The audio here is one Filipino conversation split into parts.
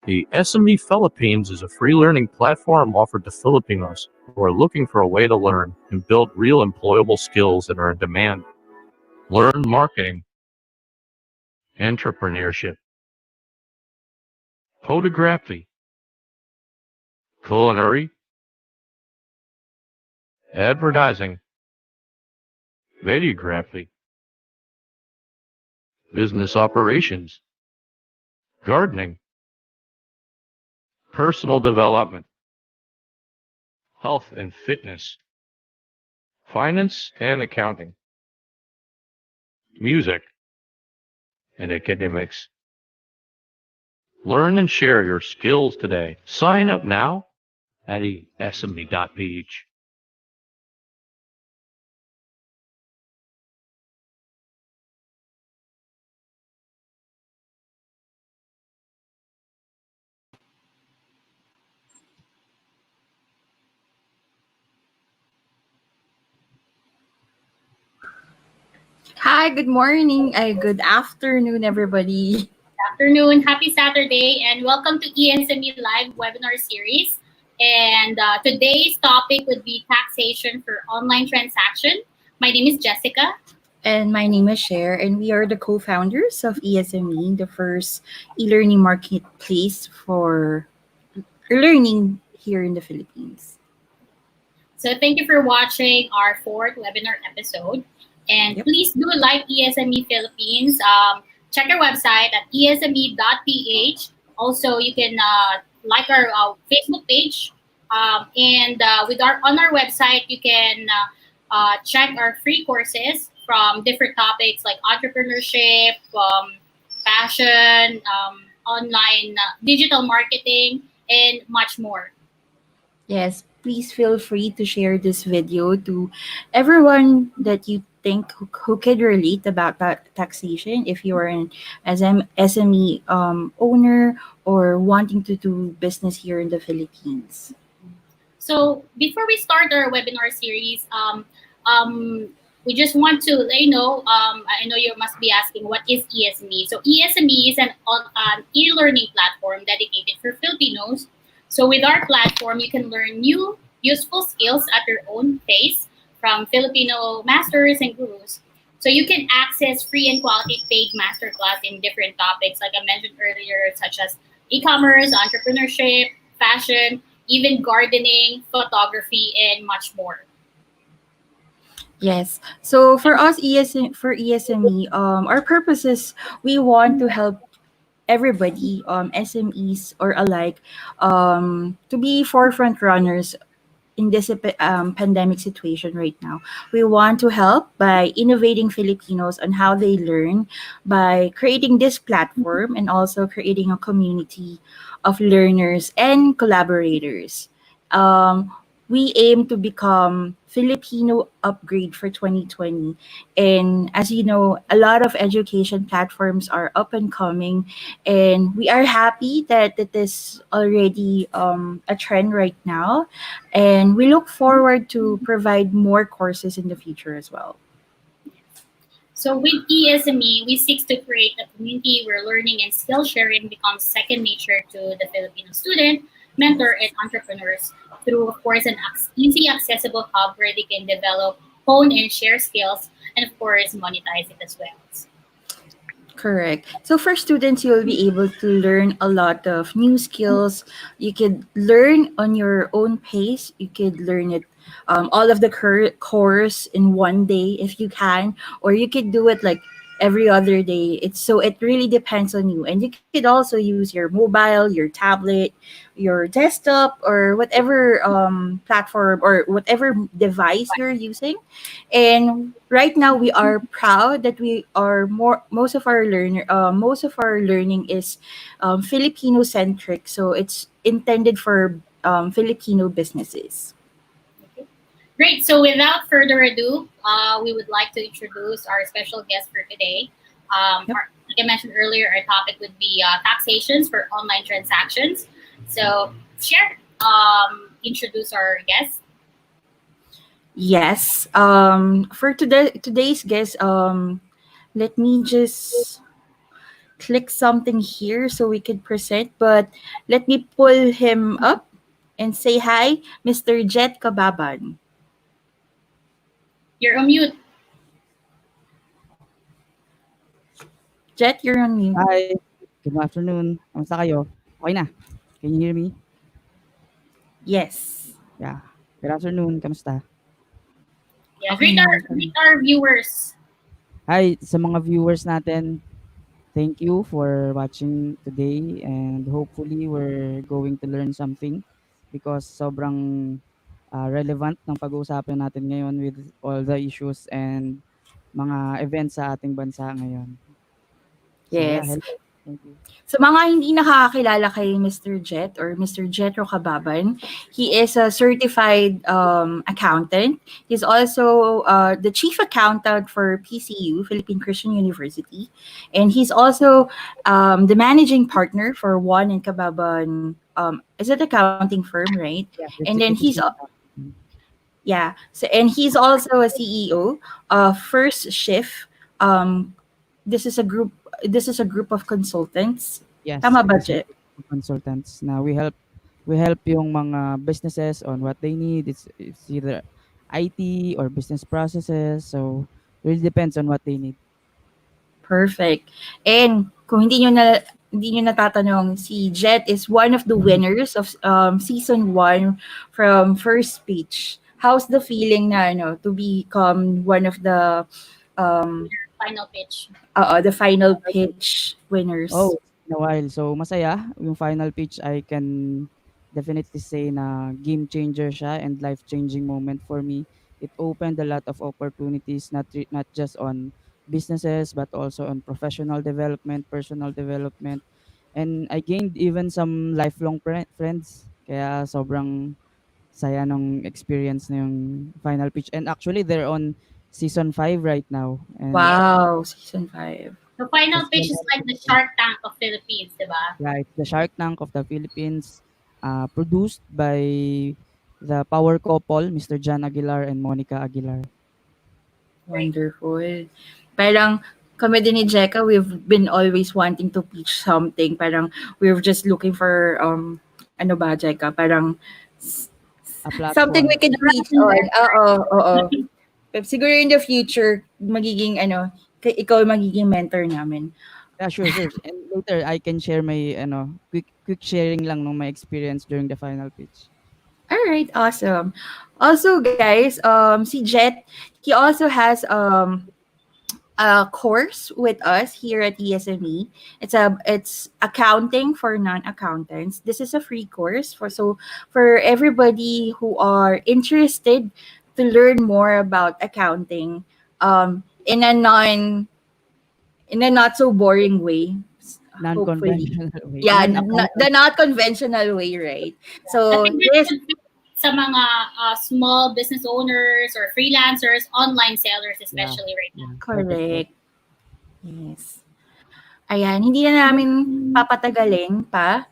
The SME Philippines is a free learning platform offered to Filipinos who are looking for a way to learn and build real employable skills that are in demand. Learn marketing, entrepreneurship, photography, culinary, advertising, videography, business operations, gardening, personal development, health and fitness, finance and accounting, music, and academics. Learn and share your skills today. Sign up now at sme.ph. Hi, good morning. Good afternoon, everybody. Afternoon, happy Saturday, and welcome to ESME Live webinar series. And today's topic would be taxation for online transaction. My name is Jessica. And my name is Cher, and we are the co-founders of ESME, the first e-learning marketplace for learning here in the Philippines. So thank you for watching our fourth webinar episode. And please do like ESME Philippines. Check our website at esme.ph. Also, you can like our Facebook page. And on our website, you can check our free courses from different topics like entrepreneurship, fashion, online digital marketing, and much more. Yes, please feel free to share this video to everyone that you think who could relate about that taxation if you are an SME owner or wanting to do business here in the Philippines. So before we start our webinar series, we just want to let you know, I know you must be asking, what is ESME? So ESME is an e-learning platform dedicated for Filipinos. So with our platform, you can learn new useful skills at your own pace from Filipino masters and gurus. So you can access free and quality paid masterclass in different topics, like I mentioned earlier, such as e-commerce, entrepreneurship, fashion, even gardening, photography, and much more. Yes. So for us, ESME, our purpose is we want to help everybody, SMEs or alike, to be forefront runners in this pandemic situation right now. We want to help by innovating Filipinos on how they learn, by creating this platform and also creating a community of learners and collaborators. We aim to become Filipino upgrade for 2020. And as you know, a lot of education platforms are up and coming, and we are happy that it is already a trend right now. And we look forward to provide more courses in the future as well. So with ESME, we seek to create a community where learning and skill sharing becomes second nature to the Filipino student, mentor, and entrepreneurs through, of course, an easy, accessible hub where they can develop, hone, and share skills, and of course, monetize it as well. Correct. So for students, you'll be able to learn a lot of new skills. You could learn on your own pace. You could learn it all of the course in one day if you can, or you could do it like every other day. It really depends on you, and you could also use your mobile, your tablet, your desktop, or whatever platform or whatever device you're using. And right now we are proud that we are most of our learning is Filipino centric, so it's intended for Filipino businesses. Great. So without further ado, we would like to introduce our special guest for today. Like I mentioned earlier, our topic would be taxations for online transactions. So, Cher, introduce our guest. Yes. For today's guest, let me just click something here so we could present, but let me pull him up and say hi, Mr. Jet Cababan. You're on mute. Jet, you're on mute. Hi, good afternoon. Kamusta kayo? Okay na? Can you hear me? Yes. Yeah. Good afternoon. Kamusta? Yeah, Okay naman kami. greet our viewers. Hi sa mga viewers natin. Thank you for watching today and hopefully we're going to learn something because sobrang relevant ng pag-uusapan natin ngayon with all the issues and mga events sa ating bansa ngayon. So yeah, Yes. hello. Thank you. Sa mga hindi nakakakilala kay Mr. Jet or Mr. Jet Rocababan, he is a certified accountant. He's also the chief accountant for PCU, Philippine Christian University. And he's also the managing partner for Juan and Cababan. Is it accounting firm, right? Yeah, And then executive chef. yeah. So and he's also a CEO of First Shift. Um, this is a group. This is a group of consultants. Yes, Tama it ba, is a Jet? group of consultants na we help yung mga businesses on what they need. It's either IT or business processes. So really depends on what they need. Perfect. And kung hindi nyo natatanong, si Jet is one of the winners of season 1 from First Speech. How's the feeling na to become one of um Final pitch. the final pitch winners? Oh, it's been a while. So masaya yung final pitch. I can definitely say na game changer siya and life-changing moment for me. It opened a lot of opportunities not just on businesses but also on professional development, personal development. And I gained even some lifelong friends. Kaya sobrang saya nung experience na yung final pitch. And actually, they're on season 5 right now. And Yes. Wow, season 5. The final that's pitch is like the Shark Tank of Philippines, diba? right, the Shark Tank of the Philippines, produced by the power couple, Mr. John Aguilar and Monica Aguilar. Wonderful. Parang kami din ni Jeka, we've been always wanting to pitch something. Parang we're just looking for ano ba, Jeka? Parang A something we platform. can pitch on. Oo, oo. Pero siguro in the future, magiging ikaw magiging mentor namin. Yeah, sure, sure. And later, I can share my, quick sharing lang ng my experience during the final pitch. All right, awesome. Also, guys, si Jet, he also has a course with us here at ESME. It's accounting for non-accountants. This is a free course for everybody who are interested to learn more about accounting in a not so boring way. Hopefully, Non-conventional way. yeah, the Non-accountant. not conventional way, right? I So think this this is sa mga small business owners or freelancers, online sellers Yeah, especially right now. yeah. Perfect. correct. Yes. Ayan, hindi na namin papatagalin pa.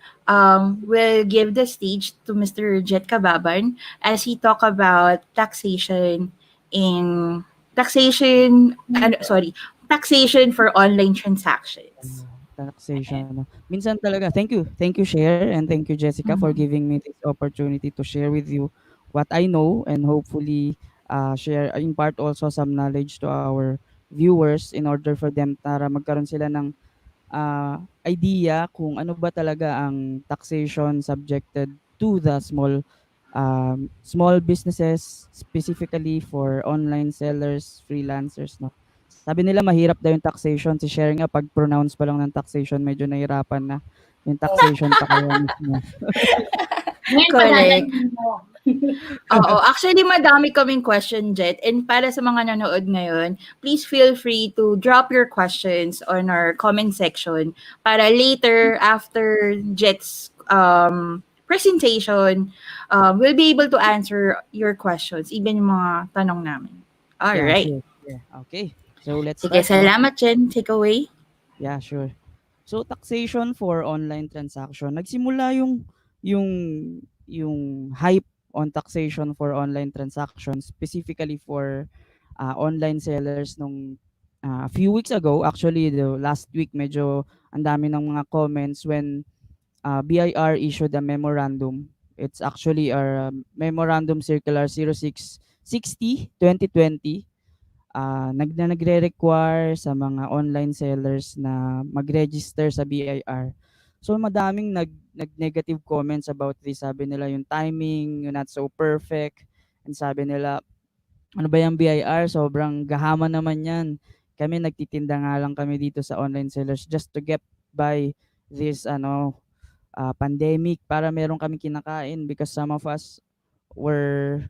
We'll give the stage to Mr. Jet Cababan as he talk about in taxation for online transactions. Taxation. No? Minsan talaga, thank you, Share, and thank you, Jessica, for Mhm. giving me this opportunity to share with you what I know and hopefully share, impart also some knowledge to our viewers in order for them para magkaroon sila ng idea kung ano ba talaga ang taxation subjected to the small businesses specifically for online sellers, freelancers, no. Sabi nila mahirap daw yung taxation. Si Sharing nga pag-pronounce pa lang ng taxation medyo nahirapan na. Yung taxation pa kaya mismo. Ngayon Correct. pagdadalhin mo. Oo, actually madami kaming question, Jet. And para sa mga nanood ngayon, please feel free to drop your questions on our comment section para later after Jet's presentation, we'll be able to answer your questions, even yung mga tanong namin. All Yeah, right. sure. Yeah. Okay. So let's Sige, start, no? salamat, Jen. Take away. Yeah, sure. So taxation for online transaction. Nagsimula yung yung hype on taxation for online transactions specifically for online sellers nung A few weeks ago, actually the last week, medyo ang dami ng mga comments when BIR issued a memorandum. It's actually our Memorandum Circular 0660/2020, nagre-require sa mga online sellers na mag-register sa BIR. So madaming nag-negative comments about this. Sabi nila yung timing, yung not so perfect. And sabi nila, ano ba yung BIR? Sobrang gahama naman yan. Kami nagtitinda nga lang kami dito sa online sellers just to get by this pandemic para meron kami kinakain because some of us were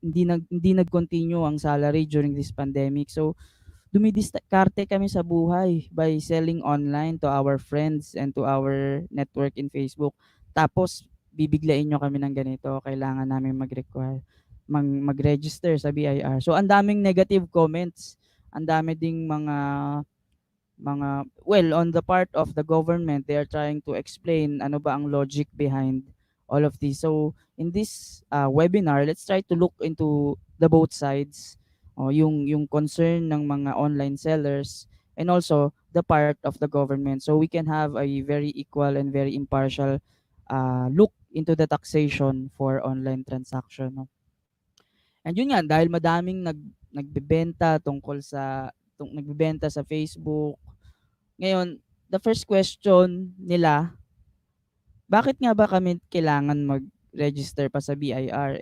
hindi nag-continue ang salary during this pandemic. So dumidiskarte kami sa buhay by selling online to our friends and to our network in Facebook. Tapos bibiglain nyo kami ng ganito, kailangan namin mag-register sa BIR. So ang daming negative comments, ang dami ding mga well, on the part of the government, they are trying to explain ano ba ang logic behind all of this. So in this webinar, let's try to look into the both sides, yung concern ng mga online sellers and also the part of the government, so we can have a very equal and very impartial look into the taxation for online transaction, no? And yun nga, dahil madaming nagbebenta tungkol sa nagbebenta sa Facebook. Ngayon, the first question nila, bakit nga ba kami kailangan mag-register pa sa BIR?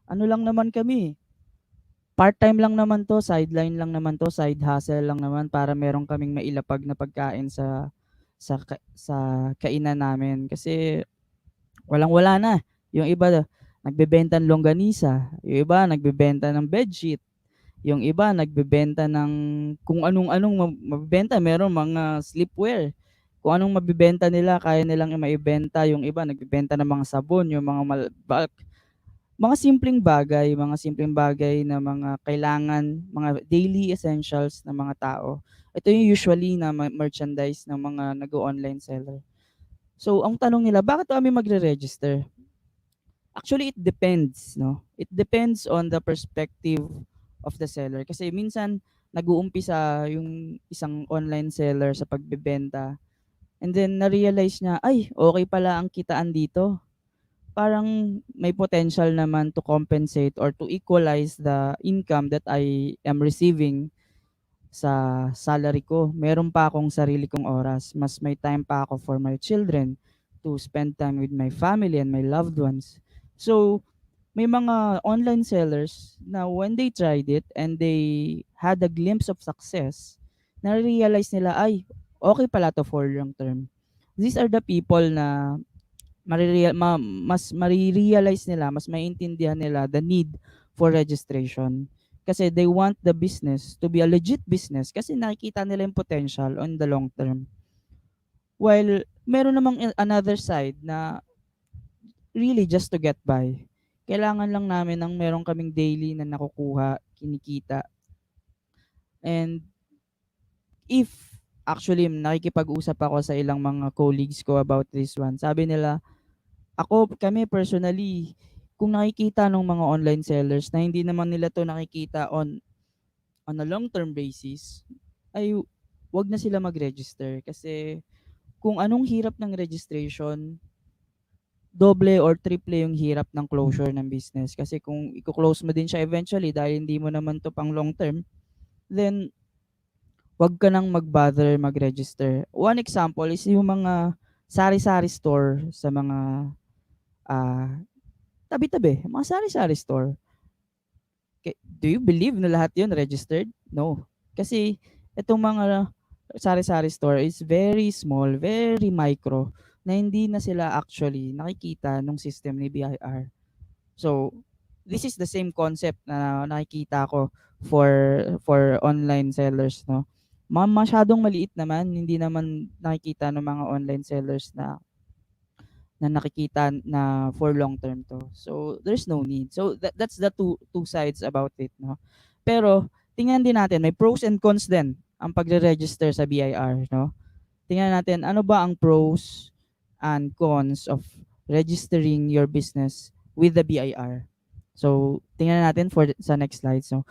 Ano lang naman kami, part-time lang naman 'to, sideline lang naman 'to, side hustle lang naman para meron kaming mailapag na pagkain sa kainan namin. Kasi walang-wala na. Yung iba nagbebenta ng longganisa, yung iba nagbebenta ng bedsheet, yung iba nagbebenta ng kung anong-anong mabebenta, meron mga sleepwear. Kung anong mabebenta nila, kaya nilang maibenta. Yung iba nagbebenta ng mga sabon, yung mga bulk, mga simpleng bagay na mga kailangan, mga daily essentials ng mga tao. Ito yung usually na merchandise ng mga nag-o-online seller. So, ang tanong nila, bakit kami magre-register? Actually, it depends, no? It depends on the perspective of the seller. Kasi minsan, nag-uumpisa yung isang online seller sa pagbebenta. And then, na-realize niya, ay, okay pala ang kitaan dito. Parang may potential naman to compensate or to equalize the income that I am receiving sa salary ko. Meron pa akong sarili kong oras. Mas may time pa ako for my children, to spend time with my family and my loved ones. So, may mga online sellers na when they tried it and they had a glimpse of success, na-realize nila, ay, okay pala to for long term. These are the people na mas marirealize nila, mas maiintindihan nila the need for registration. Kasi they want the business to be a legit business kasi nakikita nila yung potential on the long term. While meron namang another side na really just to get by. Kailangan lang namin ng meron kaming daily na nakukuha, kinikita. And if actually nakikipag-usap ako sa ilang mga colleagues ko about this one, sabi nila, kami personally, kung nakikita ng mga online sellers na hindi naman nila to nakikita on a long-term basis, ay wag na sila mag-register. Kasi kung anong hirap ng registration, doble or triple yung hirap ng closure ng business. Kasi kung i-close mo din siya eventually dahil hindi mo naman to pang long-term, then wag ka nang mag-bother mag-register. One example is yung mga sari-sari store sa mga tabi-tabi, mga sari-sari store. Do you believe na lahat yun registered? No. Kasi itong mga sari-sari store is very small, very micro, na hindi na sila actually nakikita ng system ni BIR. So, this is the same concept na nakikita ko for online sellers, no. Masyadong maliit naman, hindi naman nakikita ng mga online sellers na nakikita na for long term to. So there's no need. So that's the two sides about it, no. Pero tingnan din natin, may pros and cons din ang pagre-register sa BIR, no. Tingnan natin ano ba ang pros and cons of registering your business with the BIR. So tingnan natin sa next slide. So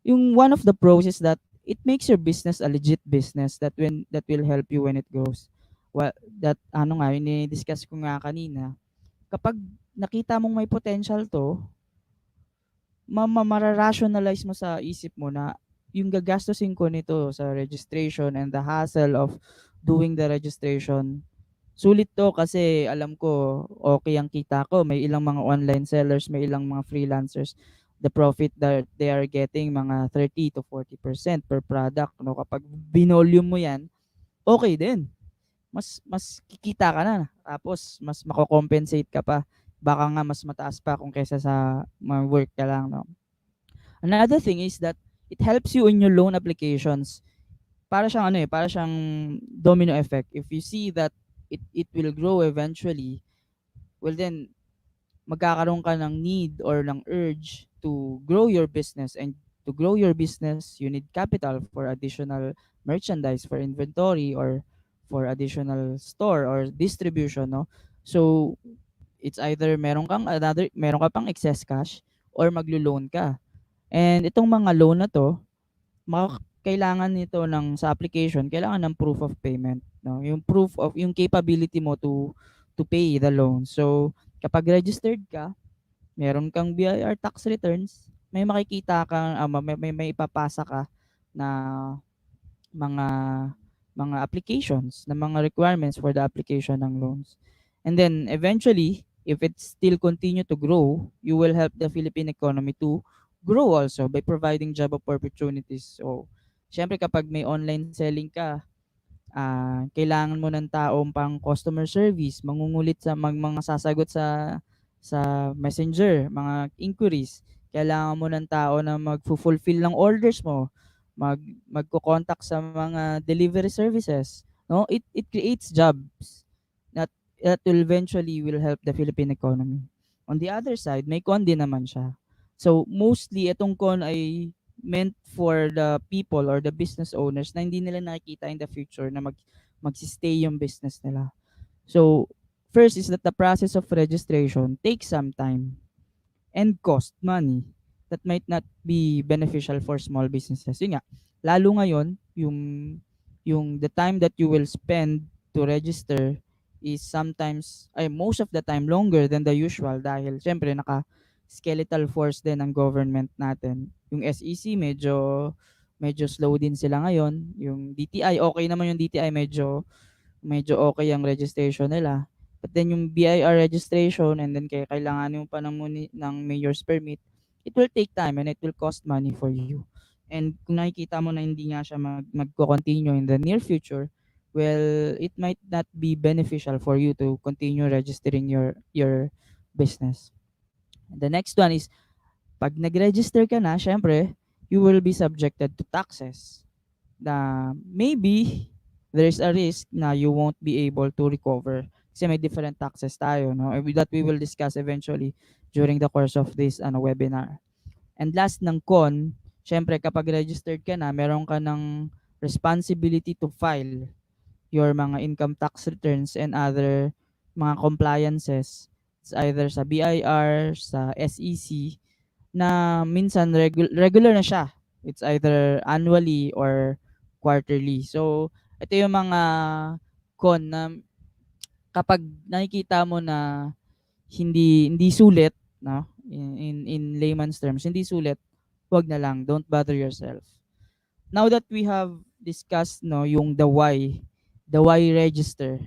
yung one of the pros is that it makes your business a legit business that will help you when it grows. Well, that ano nga, ini-discuss ko nga kanina, kapag nakita mong may potential 'to, mara-rationalize mo sa isip mo na yung gagastusin ko nito sa registration and the hassle of doing the registration, sulit 'to kasi alam ko okay ang kita ko, may ilang mga online sellers, may ilang mga freelancers, the profit that they are getting mga 30 to 40% per product 'no. Kapag binolume mo 'yan, okay din. Mas kikita ka na, tapos mas mako-compensate ka pa. Baka nga mas mataas pa kung kaysa sa mag-work ka lang 'no. Another thing is that it helps you in your loan applications. Para siyang ano, para siyang domino effect. If you see that it will grow eventually, well then magkakaroon ka ng need or ng urge to grow your business, and to grow your business you need capital for additional merchandise, for inventory, or for additional store or distribution, no? So it's either meron ka pang excess cash or maglo-loan ka. And itong mga loan na 'to, kailangan nito sa application, kailangan ng proof of payment, no? Yung proof of yung capability mo to pay the loan. So, kapag registered ka, meron kang BIR tax returns, may makikita kang may ipapasa ka na mga applications, na mga requirements for the application ng loans. And then eventually, if it still continue to grow, you will help the Philippine economy to grow also by providing job opportunities. So, syempre kapag may online selling ka, kailangan mo ng taong pang customer service, mangungulit sa mga sasagot sa messenger, mga inquiries. Kailangan mo ng tao na magfulfill ng orders mo, magko-contact sa mga delivery services, no? It creates jobs that will eventually will help the Philippine economy. On the other side, may con din naman siya. So mostly itong con ay meant for the people or the business owners na hindi nila nakikita in the future na magsistay yung business nila. So first is that the process of registration takes some time and cost money that might not be beneficial for small businesses. Yun nga, lalo ngayon, yung the time that you will spend to register is sometimes, ay most of the time longer than the usual dahil syempre skeletal force din ang government natin. Yung SEC medyo slow din sila ngayon. Yung DTI, okay naman yung DTI, medyo okay ang registration nila. But then yung BIR registration, and then kailangan mo pa ng mayor's permit, it will take time and it will cost money for you. And kung nakikita mo na hindi nga siya magko-continue in the near future, well, it might not be beneficial for you to continue registering your business. And the next one is, pag nag-register ka na, syempre, you will be subjected to taxes na maybe there's a risk na you won't be able to recover kasi may different taxes tayo, no? That we will discuss eventually during the course of this webinar. And last ng con, syempre kapag registered ka na, meron ka ng responsibility to file your mga income tax returns and other mga compliances. It's either sa BIR, sa SEC, na minsan regular na siya. It's either annually or quarterly. So, ito yung mga con na kapag nakikita mo na hindi sulit, no? In layman's terms, hindi sulit, wag na lang, don't bother yourself. Now that we have discussed yung the why register,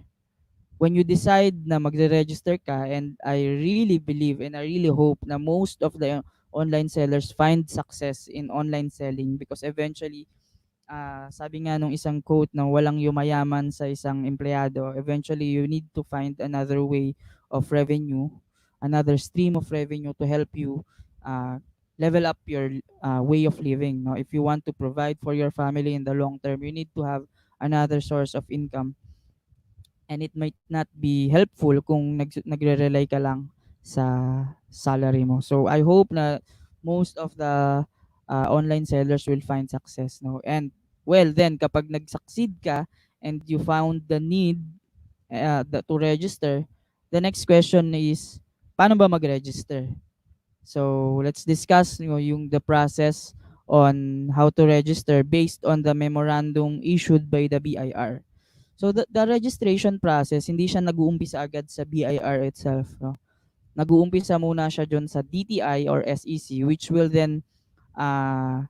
when you decide na magre-register ka, and I really believe and I really hope na most of the online sellers find success in online selling, because eventually sabi nga nung isang quote na walang yumayaman sa isang empleyado, eventually you need to find another way of revenue, another stream of revenue to help you level up your way of living, no? If you want to provide for your family in the long term, you need to have another source of income, and it might not be helpful kung nagre-rely ka lang sa salary mo. So I hope na most of the online sellers will find success, no? And well, then kapag nag-succeed ka and you found the need to register, the next question is, paano ba mag-register? So let's discuss yung the process on how to register based on the memorandum issued by the BIR. So the registration process, hindi siya nag-uumpisa agad sa BIR itself, no? Nag-uumpisa muna siya dun sa DTI or SEC, which will then uh,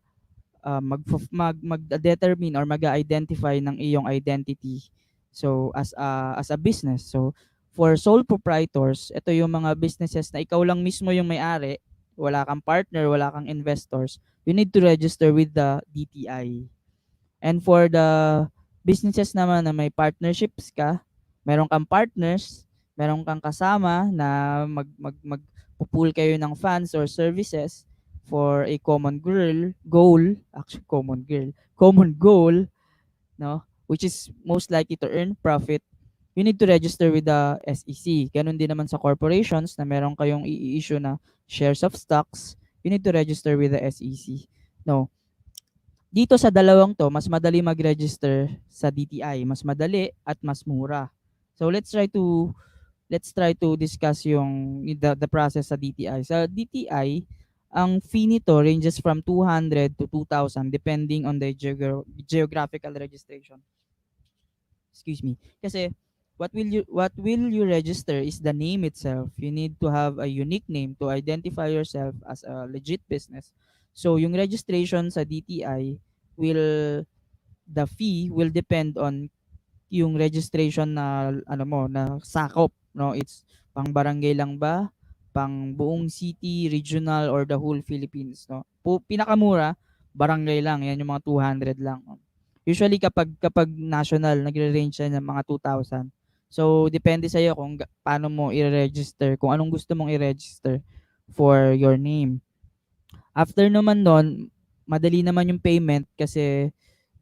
mag-determine or mag-identify ng iyong identity, so as a business. So for sole proprietors, ito yung mga businesses na ikaw lang mismo yung may-ari, wala kang partner, wala kang investors, you need to register with the DTI. And for the businesses naman na may partnerships ka, meron kang partners, meron kang kasama na magpo-pool kayo ng funds or services for a common goal, no? Which is most likely to earn profit. You need to register with the SEC. Ganun din naman sa corporations na meron kayong i-issue na shares of stocks, you need to register with the SEC. No, dito sa dalawang 'to, mas madali mag-register sa DTI, mas madali at mas mura. So let's try to discuss yung the process sa DTI. Sa DTI, ang fee nito ranges from 200 to 2,000 depending on the geographical registration. Excuse me. Kasi what will you register is the name itself. You need to have a unique name to identify yourself as a legit business. So yung registration sa DTI will the fee will depend on yung registration na ano mo na sakop, no? It's pang barangay lang ba, pang buong city, regional, or the whole Philippines, no? Pinakamura barangay lang, yan yung mga 200 lang. Usually kapag national, nagre-range siya ng mga 2,000. So depende sa iyo kung paano mo i-register, kung anong gusto mong i-register for your name. After naman nun, madali naman yung payment kasi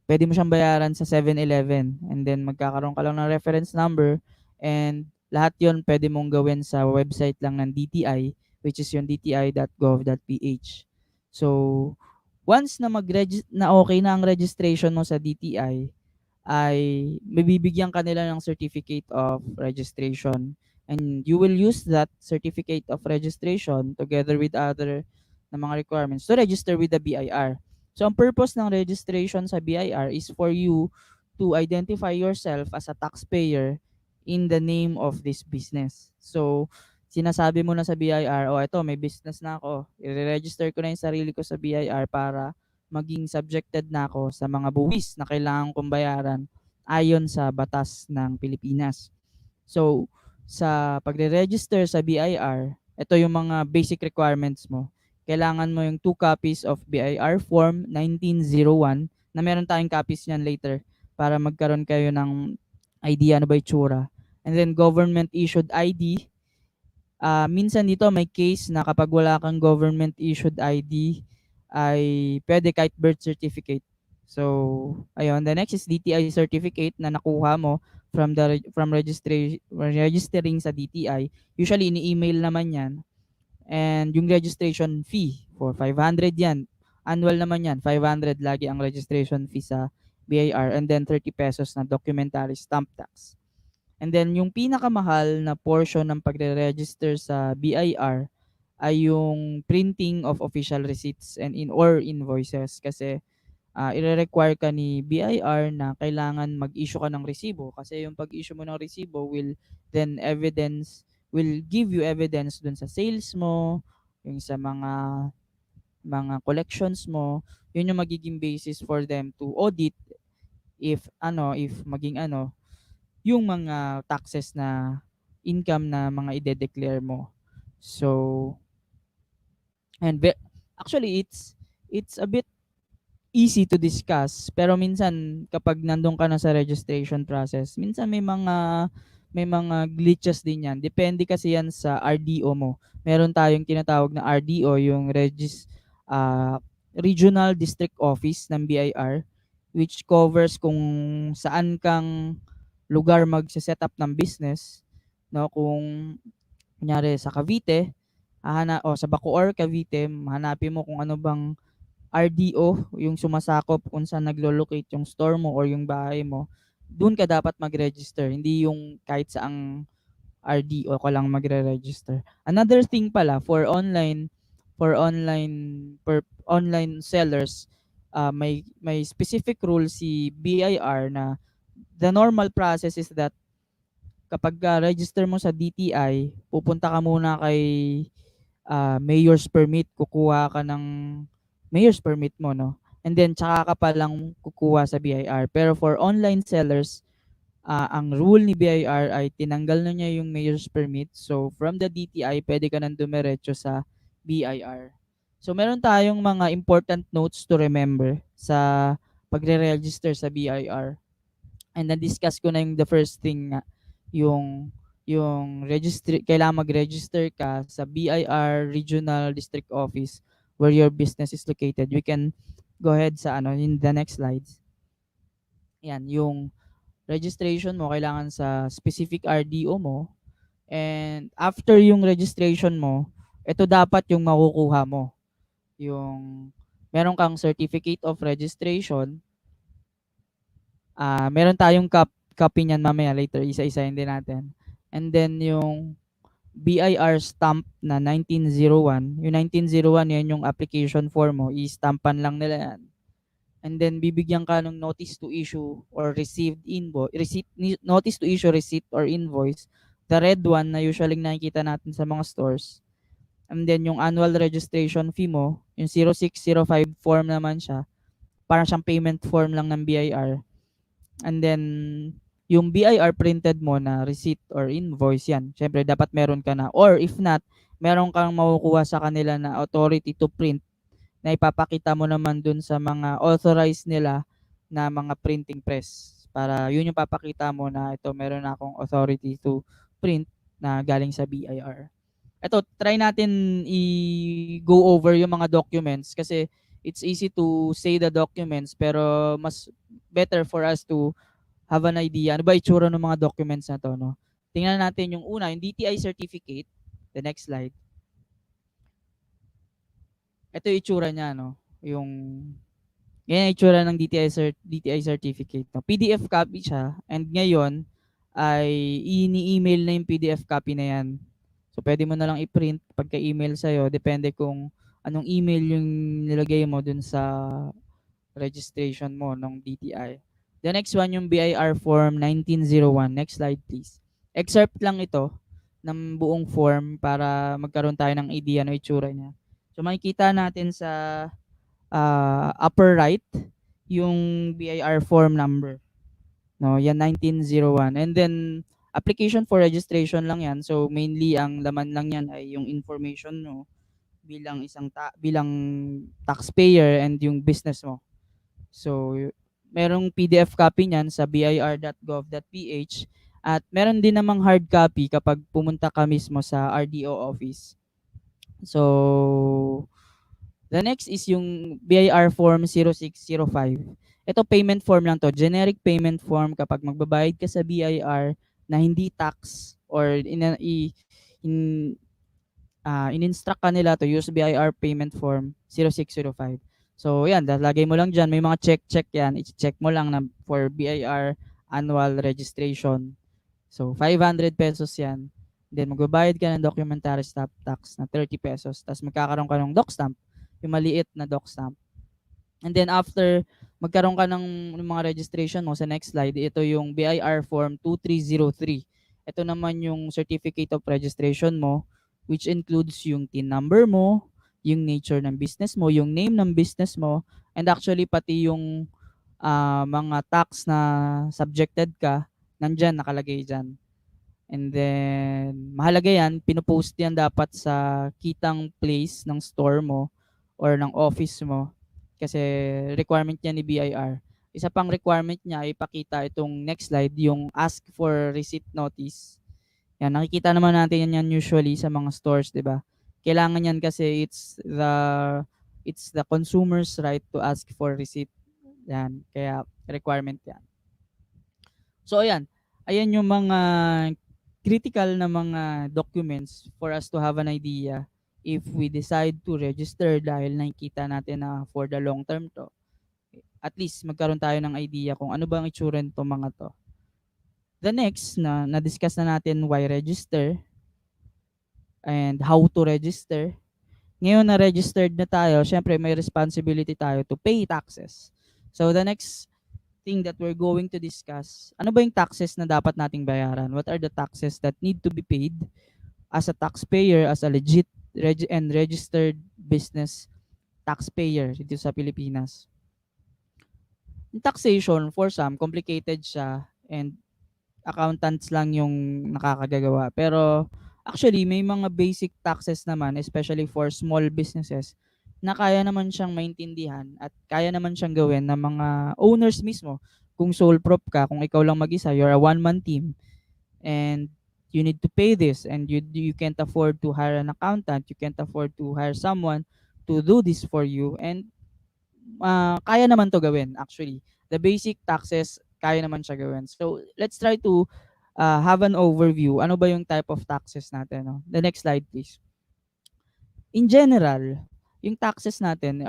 pwede mo siyang bayaran sa 7-Eleven and then magkakaroon ka lang ng reference number, and lahat yon pwede mong gawin sa website lang ng DTI, which is yung dti.gov.ph. So, once na na okay na ang registration mo sa DTI, ay mabibigyan ka nila ng certificate of registration, and you will use that certificate of registration together with other na mga requirements to register with the BIR. So ang purpose ng registration sa BIR is for you to identify yourself as a taxpayer in the name of this business. So sinasabi mo na sa BIR, oh ito may business na ako, i-register ko na yung sarili ko sa BIR para maging subjected na ako sa mga buwis na kailangan kong bayaran ayon sa batas ng Pilipinas. So, sa pagre-register sa BIR, ito yung mga basic requirements mo. Kailangan mo yung 2 copies of BIR Form 1901 na meron tayong copies niyan later para magkaroon kayo ng idea ano ba itsura. And then government issued ID. Minsan dito may case na kapag wala kang government issued ID ay pwede kahit birth certificate. So, ayun, the next is DTI certificate na nakuha mo from registering sa DTI. Usually ini-email naman 'yan. And yung registration fee for 500 yan. Annual naman yan, 500 lagi ang registration fee sa BIR, and then 30 pesos na documentary stamp tax. And then yung pinakamahal na portion ng pagre-register sa BIR ay yung printing of official receipts and or invoices, kasi ire-require ka ni BIR na kailangan mag-issue ka ng resibo, kasi yung pag-issue mo ng resibo will give you evidence dun sa sales mo, yung sa mga collections mo. Yun yung magiging basis for them to audit if maging yung mga taxes na income na mga ide-declare mo. So, and actually it's a bit easy to discuss, pero minsan kapag nandun ka na sa registration process, minsan may mga glitches din yan. Depende kasi yan sa RDO mo. Meron tayong tinatawag na RDO, yung Regional District Office ng BIR, which covers kung saan kang lugar magse-set up ng business, no? Kung kunyari sa Cavite, o sa Bacoor, Cavite, hanapin mo kung ano bang RDO yung sumasakop kung saan naglo-locate yung store mo or yung bahay mo. Doon ka dapat mag-register, hindi yung kahit saang RDO ka lang magre-register. Another thing pala for online for online sellers, may specific rule si BIR na the normal process is that kapag register mo sa DTI, pupunta ka muna kay mayor's permit, kukuha ka ng mayor's permit mo, no? And then tsaka ka pa lang kukuha sa BIR. Pero for online sellers, ang rule ni BIR ay tinanggal na niya yung mayor's permit. So from the DTI, pwede ka nang dumiretso sa BIR. So meron tayong mga important notes to remember sa pagre-register sa BIR. And na-discuss ko na yung the first thing nga, yung register, kailangan mag-register ka sa BIR Regional District Office where your business is located. We can go ahead sa in the next slides. Yan, yung registration mo kailangan sa specific RDO mo, and after yung registration mo, ito dapat yung makukuha mo. Yung meron kang certificate of registration. Meron tayong copy niyan mamaya later, isa-isahin din natin. And then yung BIR stamp na 1901, yung 1901 yan yung application form mo, i-stampan lang nila yan. And then bibigyan ka ng notice to issue or received invoice, notice to issue receipt or invoice, the red one na usually nakikita natin sa mga stores. And then yung annual registration fee mo, yung 0605 form naman siya, parang siyang payment form lang ng BIR. And then yung BIR printed mo na receipt or invoice, yan, syempre dapat meron ka na, or if not, meron kang makukuha sa kanila na authority to print na ipapakita mo naman dun sa mga authorized nila na mga printing press, para yun yung papakita mo na ito, meron na akong authority to print na galing sa BIR. Ito, try natin i-go over yung mga documents kasi it's easy to say the documents pero mas better for us to have an idea ano ba itsura ng mga documents na to, no? Tingnan natin yung una, yung DTI certificate. The next slide. Ito yung itsura niya, no? Yan yung itsura ng DTI certificate. No? PDF copy siya, and ngayon ay ini-email na yung PDF copy na yan. So pwede mo na lang i-print pagka-email sa'yo, depende kung anong email yung nilagay mo dun sa registration mo ng DTI. The next one, yung BIR form 1901. Next slide please. Excerpt lang ito ng buong form para magkaroon tayo ng idea ng itsura niya. So makikita natin sa upper right yung BIR form number. No, yan 1901. And then application for registration lang yan. So mainly ang laman lang yan ay yung information mo bilang bilang taxpayer and yung business mo. So merong PDF copy niyan sa bir.gov.ph at meron din namang hard copy kapag pumunta ka mismo sa RDO office. So the next is yung BIR form 0605. Ito payment form lang to, generic payment form kapag magbabayad ka sa BIR na hindi tax or in-instruct ka nila to use BIR payment form 0605. So yan, lalagay mo lang dyan, may mga check yan, i-check mo lang na for BIR annual registration. So 500 pesos yan. Then magbabayad ka ng documentary stamp tax na 30 pesos. Tapos magkakaroon ka ng doc stamp, yung maliit na doc stamp. And then after magkaroon ka ng mga registration mo, sa next slide, ito yung BIR form 2303. Ito naman yung certificate of registration mo, which includes yung TIN number mo, yung nature ng business mo, yung name ng business mo, and actually pati yung mga tax na subjected ka, nandyan, nakalagay dyan. And then, mahalaga yan, pinupost yan dapat sa kitang place ng store mo or ng office mo kasi requirement niya ni BIR. Isa pang requirement niya ay ipakita itong next slide, yung ask for receipt notice. Yan, nakikita naman natin yan usually sa mga stores, di ba? Kailangan yan kasi it's the consumer's right to ask for receipt. Yan, kaya requirement yan. So ayan yung mga critical na mga documents for us to have an idea if we decide to register dahil nakikita natin na for the long term to. At least magkaroon tayo ng idea kung ano ba ang itsura nito mga to. The next na-discuss na natin why register and how to register. Ngayon na registered na tayo, syempre may responsibility tayo to pay taxes. So the next thing that we're going to discuss, ano ba yung taxes na dapat nating bayaran? What are the taxes that need to be paid as a taxpayer, as a legit and registered business taxpayer dito sa Pilipinas? Yung taxation, for some, complicated siya and accountants lang yung nakakagawa. Pero actually, may mga basic taxes naman, especially for small businesses, na kaya naman siyang maintindihan at kaya naman siyang gawin ng mga owners mismo. Kung sole prop ka, kung ikaw lang mag-isa, you're a one-man team, and you need to pay this, and you can't afford to hire an accountant, you can't afford to hire someone to do this for you, and kaya naman to gawin actually. The basic taxes, kaya naman siya gawin. So, let's try to have an overview. Ano ba yung type of taxes natin? No? The next slide, please. In general, yung taxes natin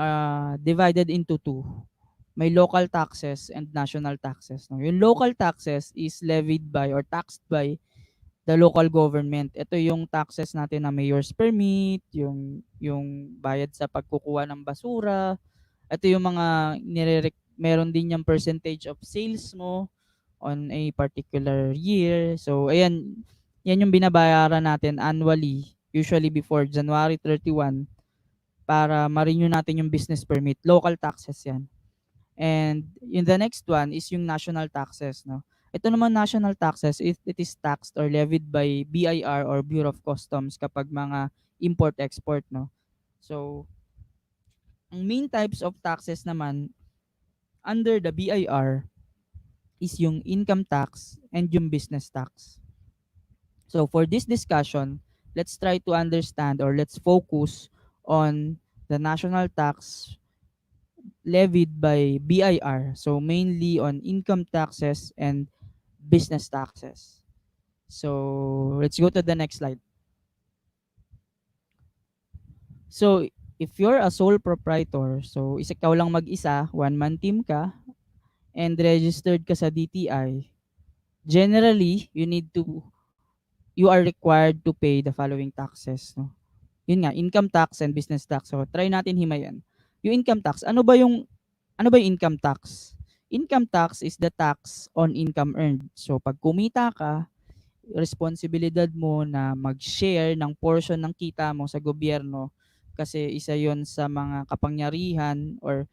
divided into two. May local taxes and national taxes. No? Yung local taxes is levied by or taxed by the local government. Ito yung taxes natin na mayor's permit, yung bayad sa pagkukuha ng basura. Ito yung mga meron din yung percentage of sales mo on a particular year. So, ayan, yan yung binabayaran natin annually, usually before January 31, para ma-renew natin yung business permit. Local taxes yan. And in the next one is yung national taxes. No? Ito naman national taxes, it is taxed or levied by BIR or Bureau of Customs kapag mga import-export. No? So, ang main types of taxes naman under the BIR is yung income tax and yung business tax. So for this discussion, let's try to understand or let's focus on the national tax levied by BIR. So mainly on income taxes and business taxes. So let's go to the next slide. So if you're a sole proprietor, so ikaw lang mag-isa, one-man team ka, and registered ka sa DTI, generally, you are required to pay the following taxes. No? Yun nga, income tax and business tax. So, try natin himayan. Yung income tax, ano ba yung income tax? Income tax is the tax on income earned. So, pag kumita ka, responsibilidad mo na mag-share ng portion ng kita mo sa gobyerno kasi isa yon sa mga kapangyarihan or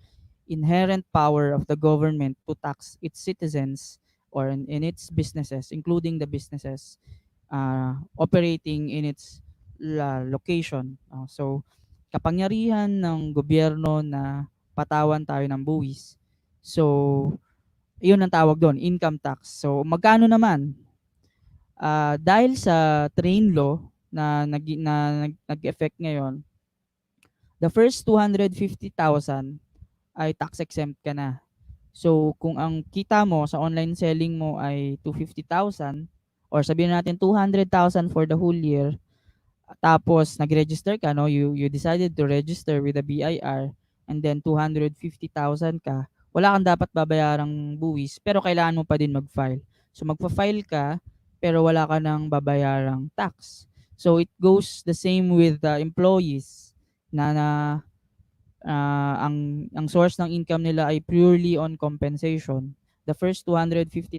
inherent power of the government to tax its citizens or in its businesses, including the businesses operating in its location. So, kapangyarihan ng gobyerno na patawan tayo ng buwis. So, yun ang tawag doon, income tax. So, magkano naman? Dahil sa train law na nag-effect ngayon, the first 250,000 ay tax exempt ka na. So, kung ang kita mo sa online selling mo ay 250,000 or sabihin natin 200,000 for the whole year, tapos nag-register ka, no? You decided to register with the BIR and then 250,000 ka, wala kang dapat babayarang buwis pero kailangan mo pa din mag-file. So, magpa-file ka pero wala ka nang babayarang tax. So, it goes the same with the employees na ang source ng income nila ay purely on compensation. The first 250,000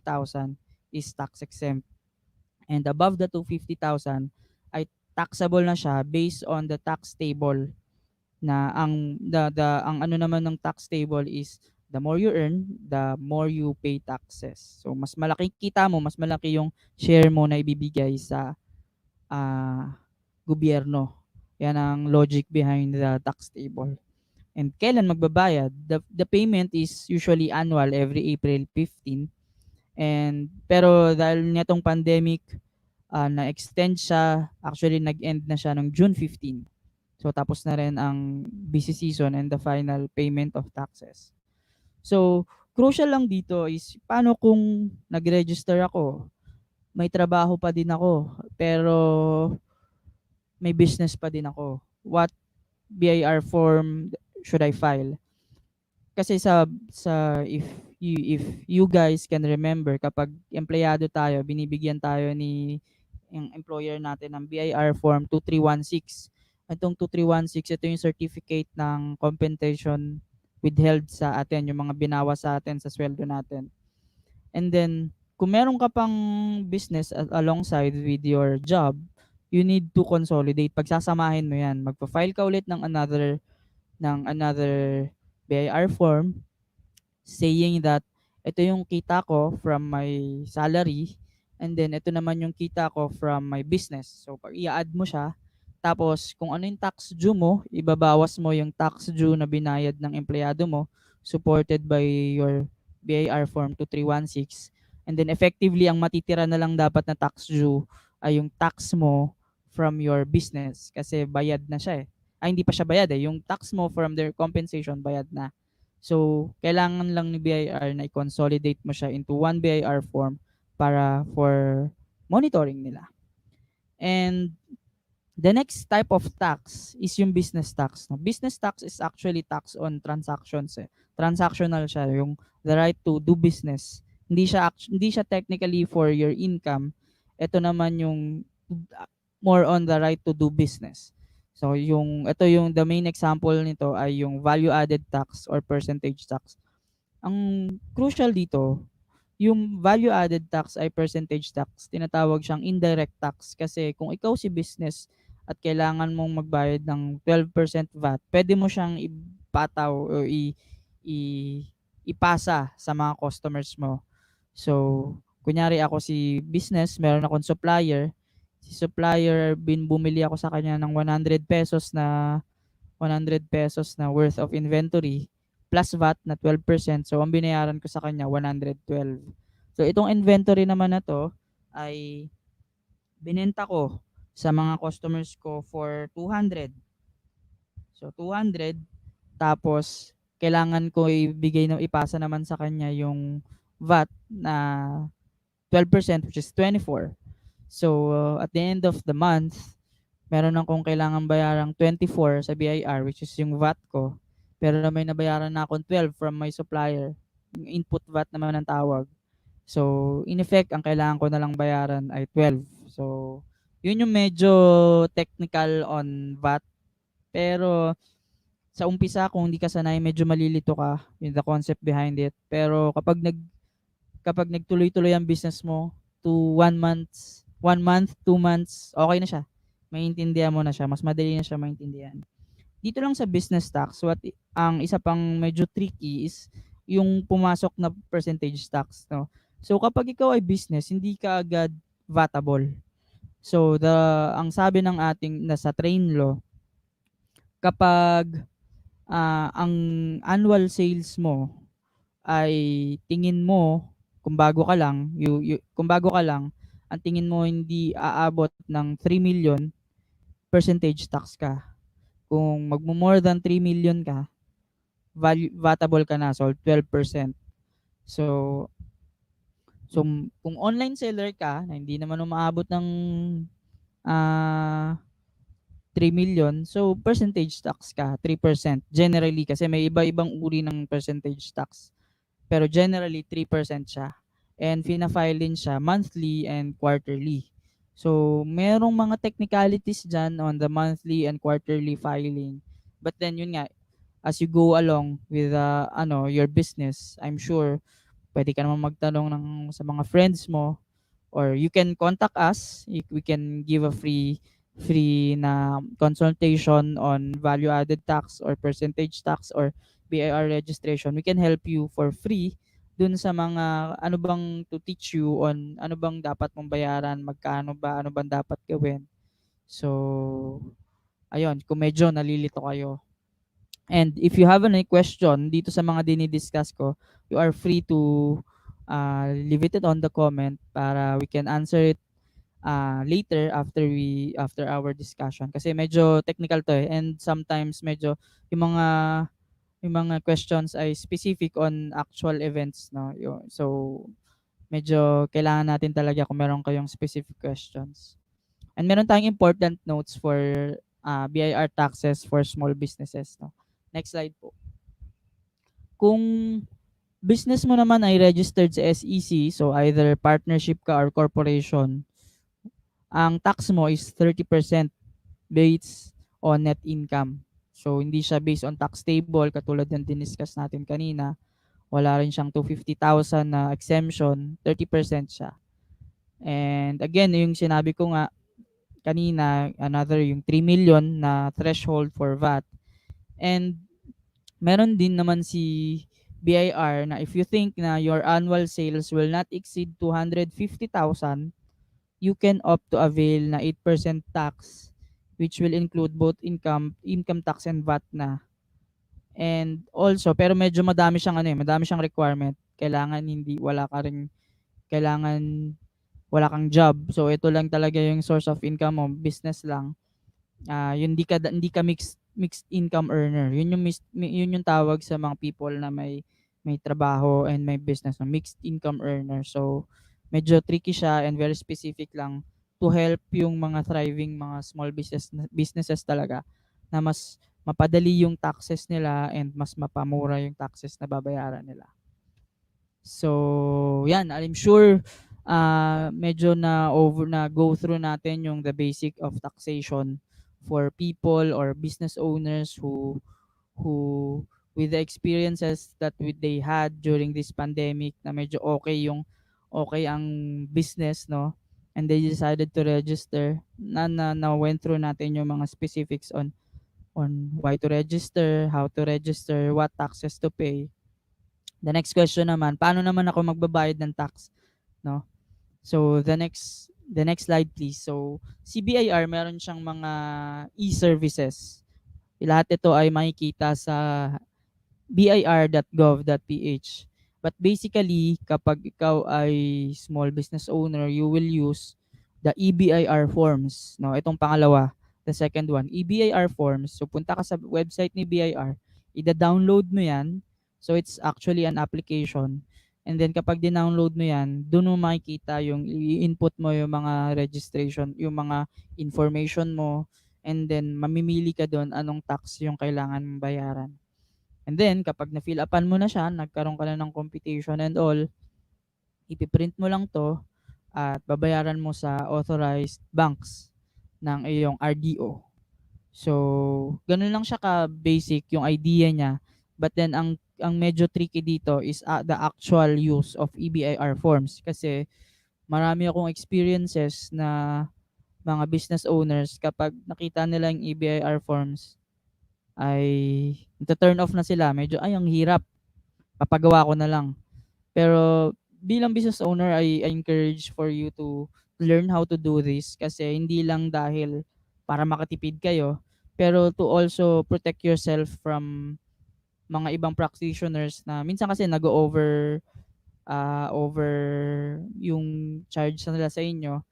is tax exempt. And above the 250,000 ay taxable na siya based on the tax table na ang ano naman ng tax table is the more you earn, the more you pay taxes. So mas malaki kita mo, mas malaki yung share mo na ibibigay sa gobyerno. Yan ang logic behind the tax table. And kailan magbabayad? The payment is usually annual every April 15. And pero dahil nitong pandemic, na-extend siya, actually nag-end na siya ng June 15. So tapos na rin ang busy season and the final payment of taxes. So crucial lang dito is paano kung nag-register ako, may trabaho pa din ako, pero may business pa din ako. What BIR form should I file? Kasi if you guys can remember, kapag empleyado tayo, binibigyan tayo ni yung employer natin ng BIR form 2316 Itong 2316, ito yung certificate ng compensation withheld sa atin, yung mga binawas sa atin sa sweldo natin. And then, kung meron ka pang business alongside with your job, you need to consolidate. Pagsasamahin mo yan. Magpa-file ka ulit ng another BIR form saying that ito yung kita ko from my salary, and then ito naman yung kita ko from my business. So pag i-add mo siya, tapos kung ano yung tax due mo, ibabawas mo yung tax due na binayad ng empleyado mo supported by your BIR form 2316, and then effectively ang matitira na lang dapat na tax due ay yung tax mo from your business kasi bayad na siya eh. Ay, hindi pa siya bayad eh. Yung tax mo from their compensation bayad na. So, kailangan lang ni BIR na i-consolidate mo siya into one BIR form para for monitoring nila. And the next type of tax is yung business tax. No? Business tax is actually tax on transactions. Eh. Transactional siya, yung the right to do business. Hindi siya technically for your income. Ito naman yung more on the right to do business. So ito yung the main example nito ay yung value added tax or percentage tax. Ang crucial dito, yung value added tax ay percentage tax. Tinatawag siyang indirect tax kasi kung ikaw si business at kailangan mong magbayad ng 12% VAT, pwede mo siyang ipataw o i- ipasa sa mga customers mo. So, kunyari ako si business, meron akong supplier. Si supplier, bumili ako sa kanya ng 100 pesos na worth of inventory plus VAT na 12%. So, ang binayaran ko sa kanya, 112. So, itong inventory naman na to ay binenta ko sa mga customers ko for 200. So, 200. Tapos, kailangan ko ipasa naman sa kanya yung VAT na 12%, which is 24. So, at the end of the month, meron akong kailangan bayarang 24 sa BIR, which is yung VAT ko. Pero may nabayaran na akong 12 from my supplier. Yung input VAT naman ang tawag. So, in effect, ang kailangan ko na lang bayaran ay 12. So, yun yung medyo technical on VAT. Pero, sa umpisa, kung hindi ka sanay, medyo malilito ka in the concept behind it. Pero, kapag nagtuloy-tuloy ang business mo to 1 month, 2 months, okay na siya. Maintindihan mo na siya. Mas madali na siya maintindihan. Dito lang sa business tax, ang isa pang medyo tricky is yung pumasok na percentage tax. No? So kapag ikaw ay business, hindi ka agad vatable. So ang sabi ng ating nasa train law, kapag ang annual sales mo ay tingin mo kung bago ka lang, ang tingin mo hindi aabot ng 3 million, percentage tax ka. Kung more than 3 million ka, vatable ka na, so 12%. So, kung online seller ka na hindi naman umaabot ng 3 million, so percentage tax ka, 3%. Generally, kasi may iba-ibang uri ng percentage tax. Pero generally, 3% siya. And fina-file din siya monthly and quarterly. So, merong mga technicalities dyan on the monthly and quarterly filing. But then, yun nga, as you go along with your business, I'm sure pwede ka naman magtanong sa mga friends mo, or you can contact us. We can give a free na consultation on value added tax or percentage tax or BIR registration. We can help you for free dun sa mga ano bang to teach you on ano bang dapat mong bayaran, magkano ba, ano bang dapat gawin. So, ayun, kung medyo nalilito kayo. And if you have any question dito sa mga dinidiscuss ko, you are free to leave it on the comment para we can answer it later after our discussion, kasi medyo technical to eh, and sometimes medyo yung mga questions ay specific on actual events, no. So medyo kailangan natin talaga kung meron kayong specific questions. And meron tayong important notes for BIR taxes for small businesses, no. Next slide po. Kung business mo naman ay registered sa SEC, so either partnership ka or corporation, ang tax mo is 30% based on net income. So hindi siya based on tax table katulad ng diniscuss natin kanina. Wala rin siyang 250,000 na exemption, 30% siya. And again, yung sinabi ko nga kanina, another yung 3 million na threshold for VAT. And meron din naman si BIR na if you think na your annual sales will not exceed 250,000, you can opt to avail na 8% tax, which will include both income tax and VAT na. And also, pero medyo madami siyang madami siyang requirement. Kailangan kailangan wala kang job. So ito lang talaga yung source of income mo, business lang. Yun hindi ka mixed income earner. Yun yung tawag sa mga people na may trabaho and may business, no? Mixed income earner. So medyo tricky siya and very specific lang to help yung mga thriving mga small businesses talaga na mas mapadali yung taxes nila and mas mapamura yung taxes na babayaran nila. So, yan, I'm sure medyo na go through natin yung the basic of taxation for people or business owners who with the experiences that they had during this pandemic na medyo okay ang business, no, and they decided to register na went through natin yung mga specifics on why to register, how to register, what taxes to pay. The next question naman, paano naman ako magbabayad ng tax, no? So the next slide please. So CBIR meron siyang mga e-services. Lahat ito ay makikita sa bir.gov.ph. But basically, kapag ikaw ay small business owner, you will use the EBIR forms. No, itong pangalawa, the second one, EBIR forms. So punta ka sa website ni BIR, ida-download mo 'yan. So it's actually an application. And then kapag dinownload mo 'yan, doon mo makikita yung i-input mo yung mga registration, yung mga information mo, and then mamimili ka doon anong tax yung kailangan mong bayaran. And then, kapag na-fill upan mo na siya, nagkaroon ka na ng computation and all, ipiprint mo lang to at babayaran mo sa authorized banks ng iyong RDO. So, ganun lang siya ka-basic yung idea niya. But then, ang medyo tricky dito is the actual use of EBIR forms. Kasi, marami akong experiences na mga business owners kapag nakita nila yung EBIR forms, ay turn off na sila. Medyo, ay, ang hirap. Papagawa ko na lang. Pero bilang business owner, I encourage for you to learn how to do this kasi hindi lang dahil para makatipid kayo, pero to also protect yourself from mga ibang practitioners na minsan kasi nag-over over yung charge nila sa inyo.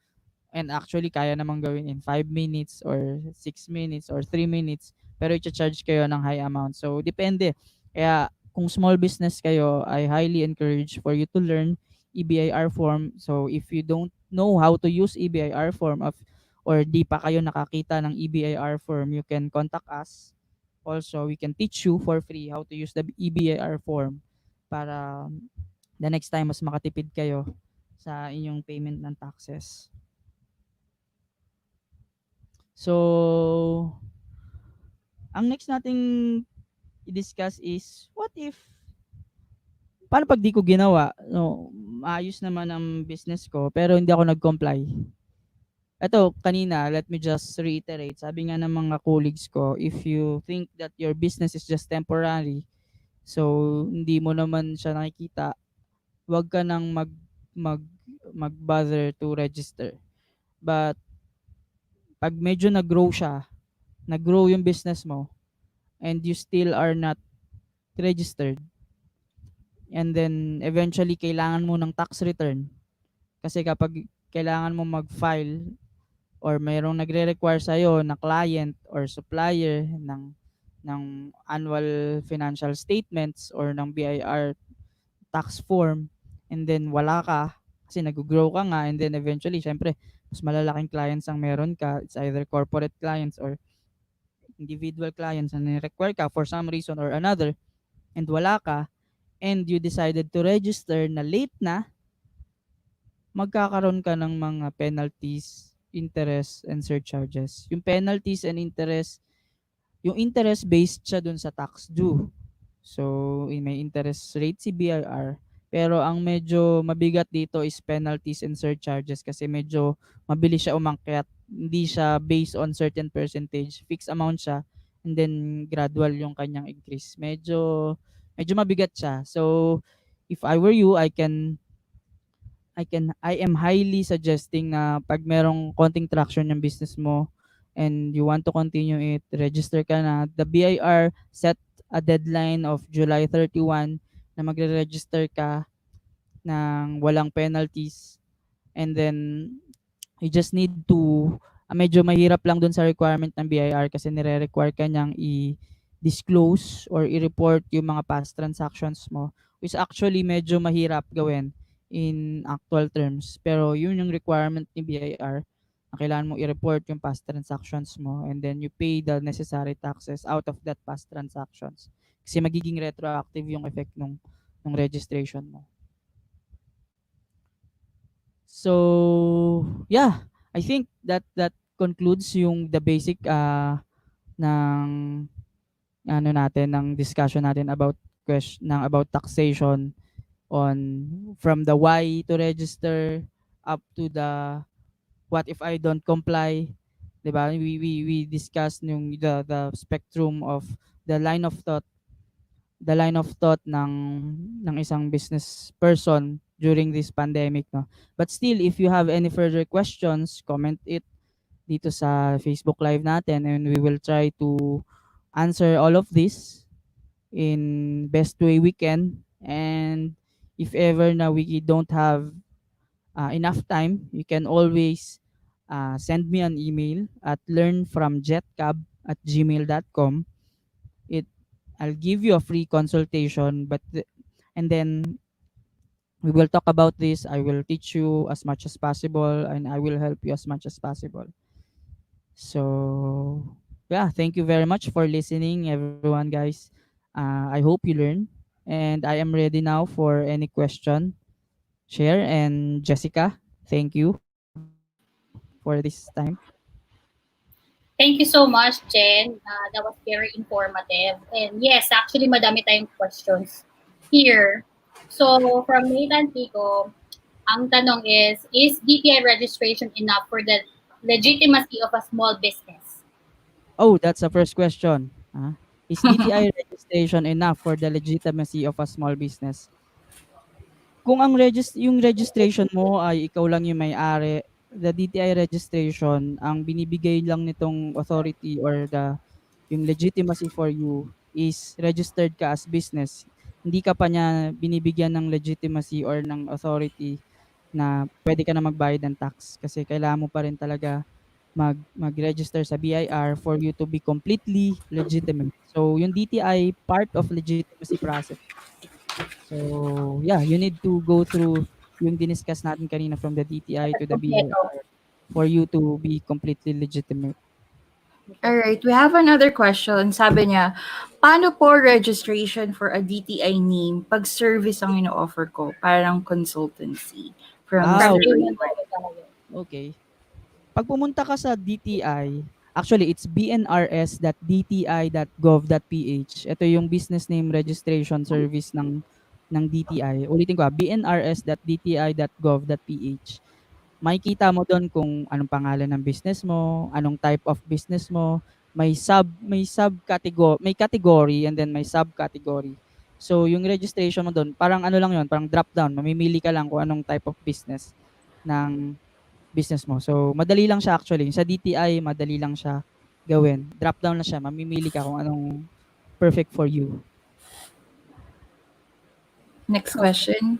And actually, kaya namang gawin in 5 minutes or 6 minutes or 3 minutes. Pero i-charge kayo ng high amount. So, depende. Kaya, kung small business kayo, I highly encourage for you to learn EBIR form. So, if you don't know how to use EBIR form or di pa kayo nakakita ng EBIR form, you can contact us. Also, we can teach you for free how to use the EBIR form para the next time mas makatipid kayo sa inyong payment ng taxes. So, ang next nating i-discuss is, paano pag di ko ginawa? No, maayos naman ang business ko, pero hindi ako nag-comply. Ito, kanina, let me just reiterate. Sabi nga ng mga colleagues ko, if you think that your business is just temporary, so hindi mo naman siya nakikita, wag ka nang mag-bother to register. But, pag medyo nag-grow yung business mo, and you still are not registered, and then eventually kailangan mo ng tax return, kasi kapag kailangan mo mag-file or mayroong nagre-require sa'yo na client or supplier ng annual financial statements or ng BIR tax form, and then wala ka kasi nag-grow ka nga, and then eventually syempre mas malalaking clients ang meron ka, it's either corporate clients or individual clients na require ka for some reason or another, and wala ka, and you decided to register na late na, magkakaroon ka ng mga penalties, interest, and surcharges. Yung penalties and interest yung interest based siya dun sa tax due. So, may interest rate si BIR. Pero ang medyo mabigat dito is penalties and surcharges kasi medyo mabilis siya umakyat. Hindi siya based on certain percentage. Fixed amount siya and then gradual yung kanyang increase. Medyo mabigat siya. So, if I were you, I am highly suggesting na pag merong konting traction yung business mo and you want to continue it, register ka na. The BIR set a deadline of July 31 na magre-register ka ng walang penalties, and then you just need to medyo mahirap lang dun sa requirement ng BIR kasi nire-require ka niyang i-disclose or i-report yung mga past transactions mo, which actually medyo mahirap gawin in actual terms. Pero yun yung requirement ni BIR na kailangan mo i-report yung past transactions mo and then you pay the necessary taxes out of that past transactions. Kasi magiging retroactive yung effect nung registration mo. So, yeah, I think that concludes yung the basic ng ano natin ng discussion natin about about taxation on from the why to register up to the what if I don't comply, 'di ba? We discussed yung the spectrum of the line of thought the line of thought ng isang business person during this pandemic, no. But still, if you have any further questions, comment it dito sa Facebook Live natin and we will try to answer all of this in best way we can. And if ever na we don't have enough time, you can always send me an email at learnfromjetcab@gmail.com. It I'll give you a free consultation, and then we will talk about this. I will teach you as much as possible and I will help you as much as possible. So, yeah, thank you very much for listening, everyone, guys. I hope you learn. And I am ready now for any question. Share and Jessica, thank you for this time. Thank you so much, Jen. That was very informative. And yes, actually, madami tayong questions here. So, from Nathan Pico, ang tanong is DTI registration enough for the legitimacy of a small business? Oh, that's the first question. Is DTI registration enough for the legitimacy of a small business? Kung yung registration mo ay ikaw lang yung may-ari, the DTI registration, ang binibigay lang nitong authority or yung legitimacy for you is registered ka as business. Hindi ka pa niya binibigyan ng legitimacy or ng authority na pwede ka na magbayad ng tax kasi kailangan mo pa rin talaga mag-register sa BIR for you to be completely legitimate. So, yung DTI part of legitimacy process. So, yeah, you need to go through yung diniscuss natin kanina from the DTI to the BIR for you to be completely legitimate. All right, we have another question. Sabi niya, paano po registration for a DTI name pag service ang ino-offer ko? Parang consultancy from Ah, Sir okay. Raymond. Okay. Pag pumunta ka sa DTI, actually it's bnrs.dti.gov.ph. Ito yung business name registration service ng DTI. Ulitin ko, bnrs.dti.gov.ph. Makikita mo doon kung anong pangalan ng business mo, anong type of business mo, may category and then may subcategory. So yung registration mo doon, parang ano lang 'yon, parang drop down, mamimili ka lang kung anong type of business ng business mo. So madali lang siya actually. Sa DTI madali lang siya gawin. Drop down na siya, mamimili ka kung anong perfect for you. Next question.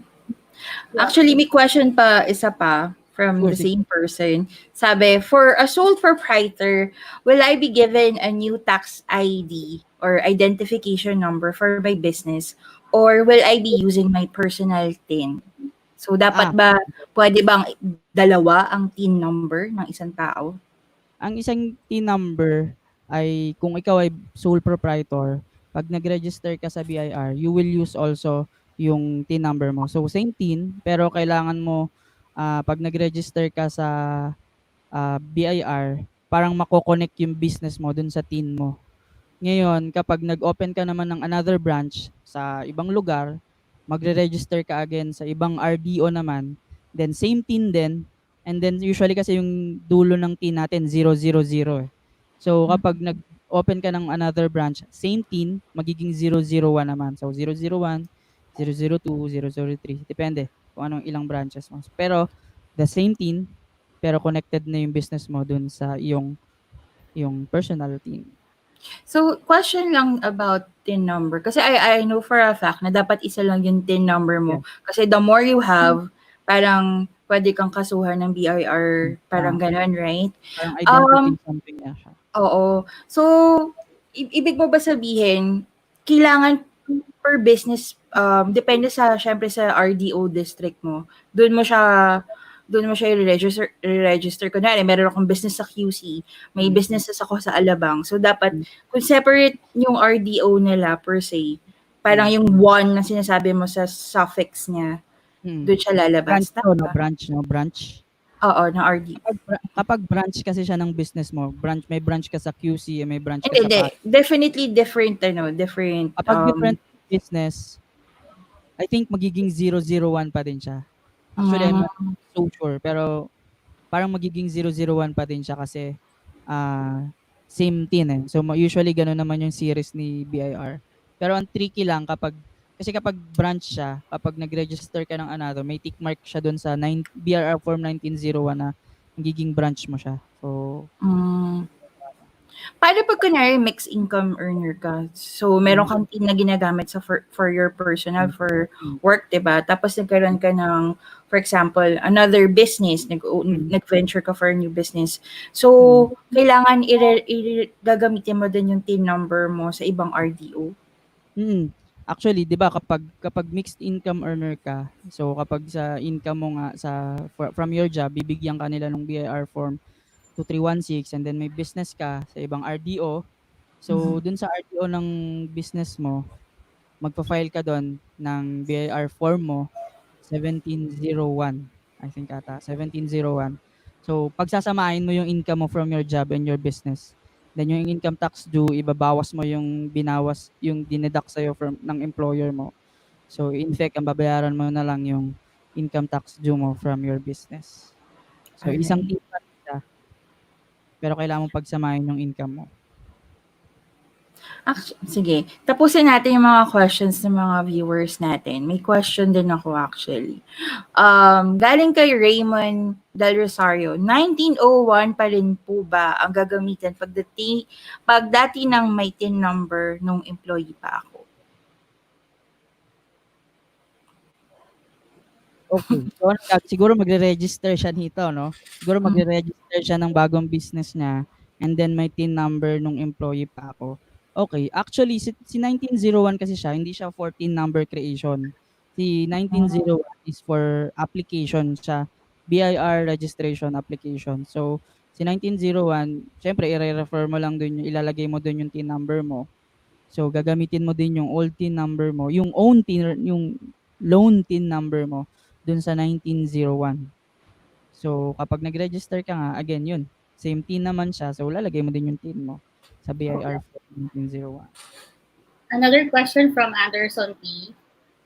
Actually, may question pa, isa pa, from Sure, the sige. same person. Sabi, for a sole proprietor, will I be given a new tax ID or identification number for my business, or will I be using my personal TIN? So, dapat ba, pwede bang dalawa ang TIN number ng isang tao? Ang isang TIN number ay kung ikaw ay sole proprietor, pag nag-register ka sa BIR, you will use also yung TIN number mo. So same TIN, pero kailangan mo pag nag-register ka sa BIR, parang mako-connect yung business mo dun sa TIN mo Ngayon, kapag nag-open ka naman ng another branch sa ibang lugar, magre-register ka again sa ibang RDO naman, then same TIN din, and then usually kasi yung dulo ng TIN natin 000 eh. So kapag nag-open ka ng another branch, same TIN, magiging 001 naman. So 001, 002, 003, depende kung anong ilang branches mo. Pero the same TIN, pero connected na yung business mo dun sa yung personal TIN. So, question lang about TIN number. Kasi I know for a fact na dapat isa lang yung TIN number Yeah. mo. Kasi the more you have, parang pwede kang kasuhan ng BIR, parang Ah, ganun, right? parang Um, identity something na siya. Oo. So, ibig mo ba sabihin, kailangan per business, depende sa, syempre sa RDO district mo, doon mo siya i-register. Kunwari, meron akong business sa QC, may Mm. businesses ako sa Alabang. So, dapat, Mm. kung separate yung RDO nila per se, parang Mm. yung one na sinasabi mo sa suffix niya, Mm. doon siya Branch lalabas. 'to 'no, Tama? branch 'no, branch. Oo, na RDO. Kapag branch kasi siya ng business mo, may branch ka sa QC, may branch ka Hindi, sa hindi. PAT. Definitely different, different, Kapag different business, I think magiging 001 pa din siya. Actually, I'm mm, not so sure, pero parang magiging 001 pa din siya kasi same tin eh. So usually gano'n naman yung series ni BIR. Pero ang tricky lang kapag branch siya, kapag nag-register ka ng another, may tick mark siya doon sa BRR form 1901 na magiging branch mo siya. So, mm. Paano pag kunwari mixed income earner ka? So, meron mm, kang team na ginagamit for your personal, mm, for mm, work, 'di ba? Tapos nagkaroon ka ng, for example, another business, mm, nag-venture ka for a new business. So, mm. kailangan gagamitin mo din yung team number mo sa ibang RDO. Mm. Actually, 'di ba kapag mixed income earner ka, so kapag sa income mo nga from your job, bibigyan ka nila ng BIR form 2316 and then may business ka sa ibang RDO. So, dun sa RDO ng business mo, magfa-file ka dun ng BIR form mo 1701, I think ata, 1701. So, pagsasamahin mo yung income mo from your job and your business. Then yung income tax due, ibabawas mo yung dineduct sa'yo ng employer mo. So, in fact, ang babayaran mo na lang yung income tax due mo from your business. So, isang Alright. kita siya, pero kailangan mong pagsamahin yung income mo. Sige. Tapusin natin yung mga questions ng mga viewers natin. May question din ako actually. Galing kay Raymond Del Rosario, 1901 pa rin po ba ang gagamitin pag dati ng may TIN number nung employee pa ako? Okay. So, siguro magre-register siya nito, no? Siguro magre-register siya ng bagong business niya and then may TIN number nung employee pa ako. Okay. Actually, si 1901 kasi siya, hindi siya for TIN number creation. Si 1901 is for application siya. BIR registration application. So, si 1901, syempre, i-refer mo lang dun, ilalagay mo dun yung TIN number mo. So, gagamitin mo din yung old TIN number mo, yung yung loan TIN number mo dun sa 1901. So, kapag nag-register ka nga, again, yun, same TIN naman siya. So, lalagay mo din yung TIN mo sa BIR form 1901. Another question from Anderson P.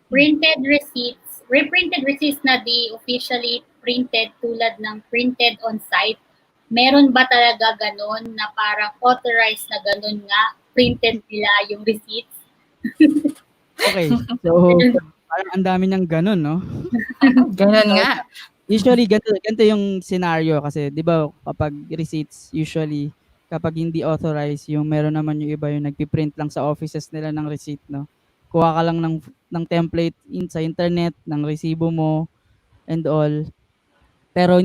Reprinted receipts na di officially printed tulad ng printed on site, meron ba talaga ganun na parang authorized na ganun nga, printed nila yung receipts? Okay. So, parang ang dami niyang ganun, no? Ganun nga. Usually, ganito yung scenario kasi, di ba, kapag receipts, usually, kapag hindi authorized, yung meron naman yung iba yung nagpiprint lang sa offices nila ng receipt, no? Kuha ka lang ng template sa internet, ng resibo mo, and all. Pero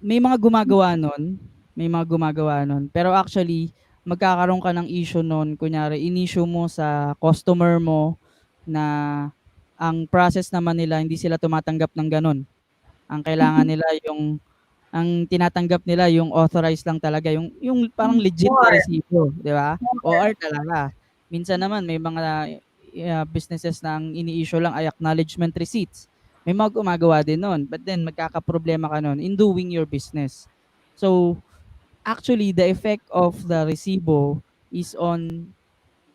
may mga gumagawa nun. Pero actually, magkakaroon ka ng issue nun. Kunyari, in-issue mo sa customer mo na ang process naman nila, hindi sila tumatanggap ng ganun. Ang kailangan nila ang tinatanggap nila yung authorized lang talaga, yung parang legit na Or, resibo, di ba? OR talaga. Minsan naman may mga businesses na ang ini-issue lang ay acknowledgement receipts. May mga gumagawa din nun. But then, magkakaproblema ka nun in doing your business. So, actually, the effect of the resibo is on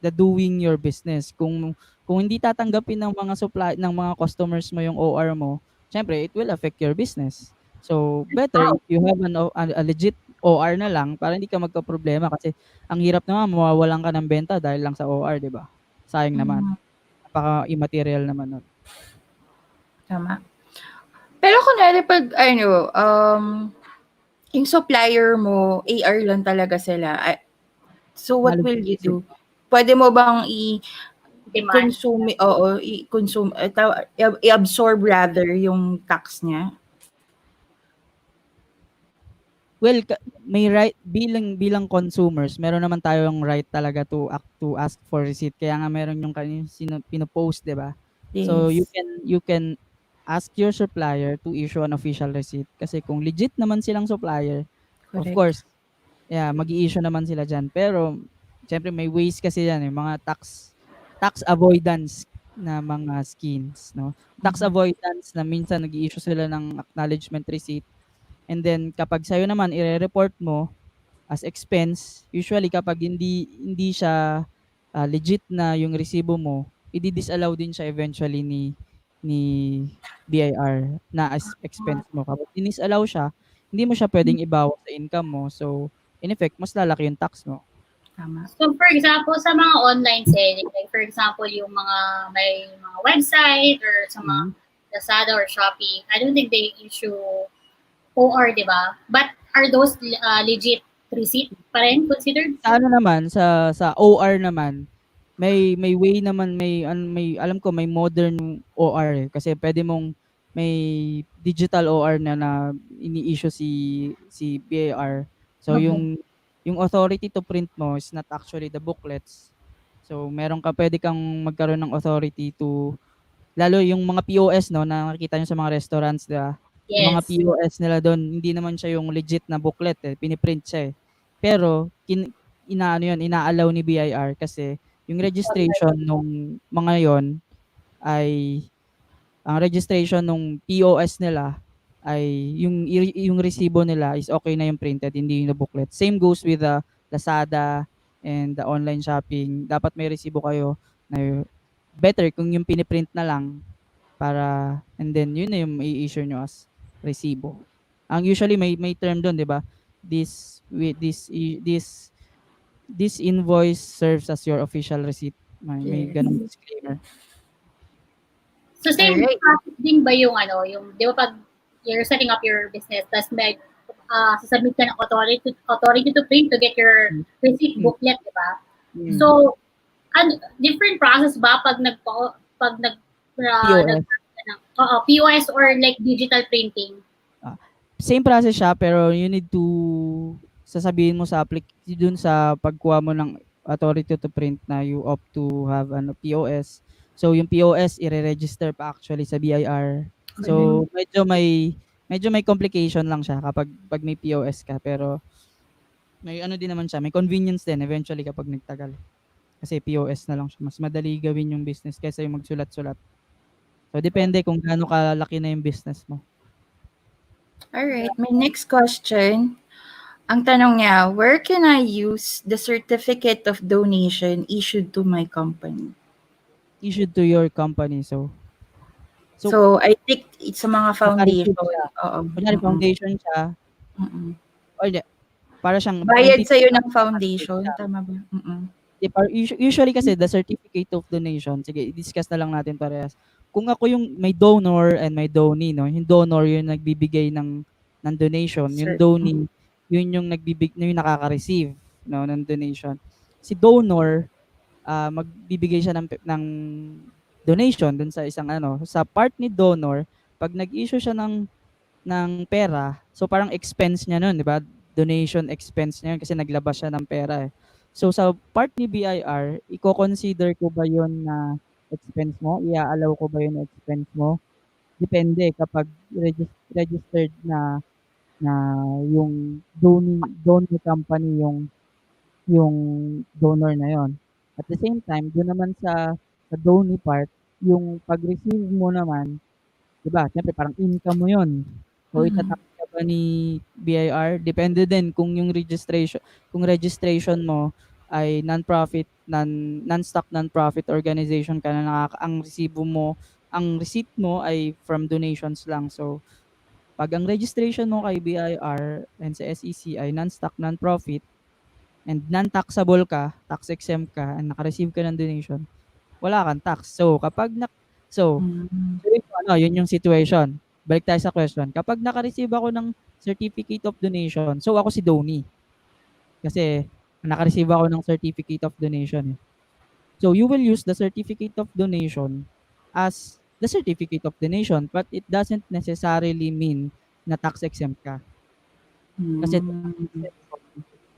the doing your business. Kung hindi tatanggapin ng mga ng mga customers mo yung OR mo, syempre it will affect your business. So better if you have a legit OR na lang para hindi ka magka-problema kasi ang hirap naman mawawalan ka ng benta dahil lang sa OR, 'di ba? Sayang naman. Mhm. Napaka-immaterial naman nun. Tama. Pero kunwari 'pag ano, yung supplier mo, AR lang talaga sila, so what Knowledge will you receipt. do? Puwede mo bang Demand. i-consume i-absorb rather yung tax niya? Well, may right bilang consumers, meron naman tayong right talaga to ask for receipt. Kaya nga meron yung kanina pino-post, 'di ba? So Yes, you can ask your supplier to issue an official receipt kasi kung legit naman silang supplier, of correct. course, yeah, mag-i-issue naman sila diyan. Pero siyempre may ways kasi 'yan, eh, mga tax avoidance na mga schemes, no? Tax Mhm. avoidance na minsan nag-i-issue sila ng acknowledgement receipt. And then kapag sa'yo naman ire-report mo as expense, usually kapag hindi siya, legit na yung resibo mo, idi-disallow din siya eventually ni BIR na as expense mo. Kapag dinisallow siya, hindi mo siya puwedeng ibawas sa income mo. So, in effect mas lalaki yung tax mo. Tama. So for example, sa mga online selling, like for example, yung mga may mga website or sa mga Mm. Lazada or Shopee, I don't think they issue OR, di ba? But are those legit receipt pa rin considered? Sa ano naman, sa OR naman, may way naman, may alam ko may modern OR, eh, kasi puwede mong may digital OR na ini-issue si BIR. So Okay. yung authority to print mo is not actually the booklets. So meron ka puwede kang magkaroon ng authority to lalo yung mga POS 'no, na nakikita niyo sa mga restaurants, 'di ba? Yung mga Yes. POS nila dun hindi naman siya yung legit na booklet, eh, pini-print siya, eh. Pero inaano yun, ina-allow ni BIR kasi yung registration nung mga yon ay ang registration nung POS nila ay yung resibo nila is okay na yung printed, hindi yung booklet. Same goes with the Lazada and the online shopping. Dapat may resibo kayo na better kung yung pini-print na lang para and then yun na yung i-issue nyo as resibo. Ang usually may term doon, 'di ba? This with this invoice serves as your official receipt. May Yes. ganung disclaimer. So same Alright. process din ba yung ano, yung di ba pag you're setting up your business, tapos may sasubmit ka ng authority to print to get your Mm. receipt Mm. booklet, di ba? Mm. So, different process ba pag POS. POS or like digital printing? Same process siya pero you need to sasabihin mo sa dun sa pagkuha mo ng authority to print na you opt to have ano POS. So yung POS ire-register pa actually sa BIR. So Correct. medyo may complication lang siya pag may POS ka pero may ano din naman siya, may convenience din eventually kapag nagtagal. Kasi POS na lang siya. Mas madali gawin yung business kaysa yung magsulat-sulat. So depende kung gaano kalaki na yung business mo. Alright, my next question. Ang tanong niya, where can I use the certificate of donation issued to my company? Issued to your company. So So, I think it's sa mga foundation. naka-receive siya. Oo. Kunyari foundation siya Mm. o hindi, para siyang Bayad entity sa'yo na ng naka-receive foundation, siya. tama ba? Usually kasi the certificate of donation, sige i-discuss na lang natin parehas. Kung ako yung may donor and may donee 'no, yung donor yung nagbibigay ng donation, yung Sir. donee yun yung yung nakaka-receive 'no, ng donation. Si donor, magbibigay siya ng donation dun sa isang ano, sa part ni donor 'pag nag-issue siya ng pera, so parang expense niya nun, 'di ba? Donation expense niya yun kasi naglabas siya ng pera, eh. So sa part ni BIR, iko-consider ko ba yun na expense mo? Ia-allow ko ba yun na expense mo? Depende kapag registered na yung donor company yung donor na yon. At the same time, dun naman sa donee part, yung pag-receive mo naman 'di ba, siyempre parang income mo 'yun. So Mhm. ita-tax ka ba ni BIR? Depende din kung registration mo ay non-profit, non-stock non-profit organization ka na ang resibo mo, ang receipt mo ay from donations lang. So, pag ang registration mo kay BIR and sa SEC ay non-stock non-profit and non-taxable ka, tax exempt ka, and naka-receive ka ng donation, wala kang tax. So, Mm. yun yung situation. Balik tayo sa question. Kapag naka-receive ako ng certificate of donation, so ako si donee. Kasi naka-receive ako ng certificate of donation eh. So you will use the certificate of donation as the certificate of donation, but it doesn't necessarily mean na tax exempt ka. Kasi Mm.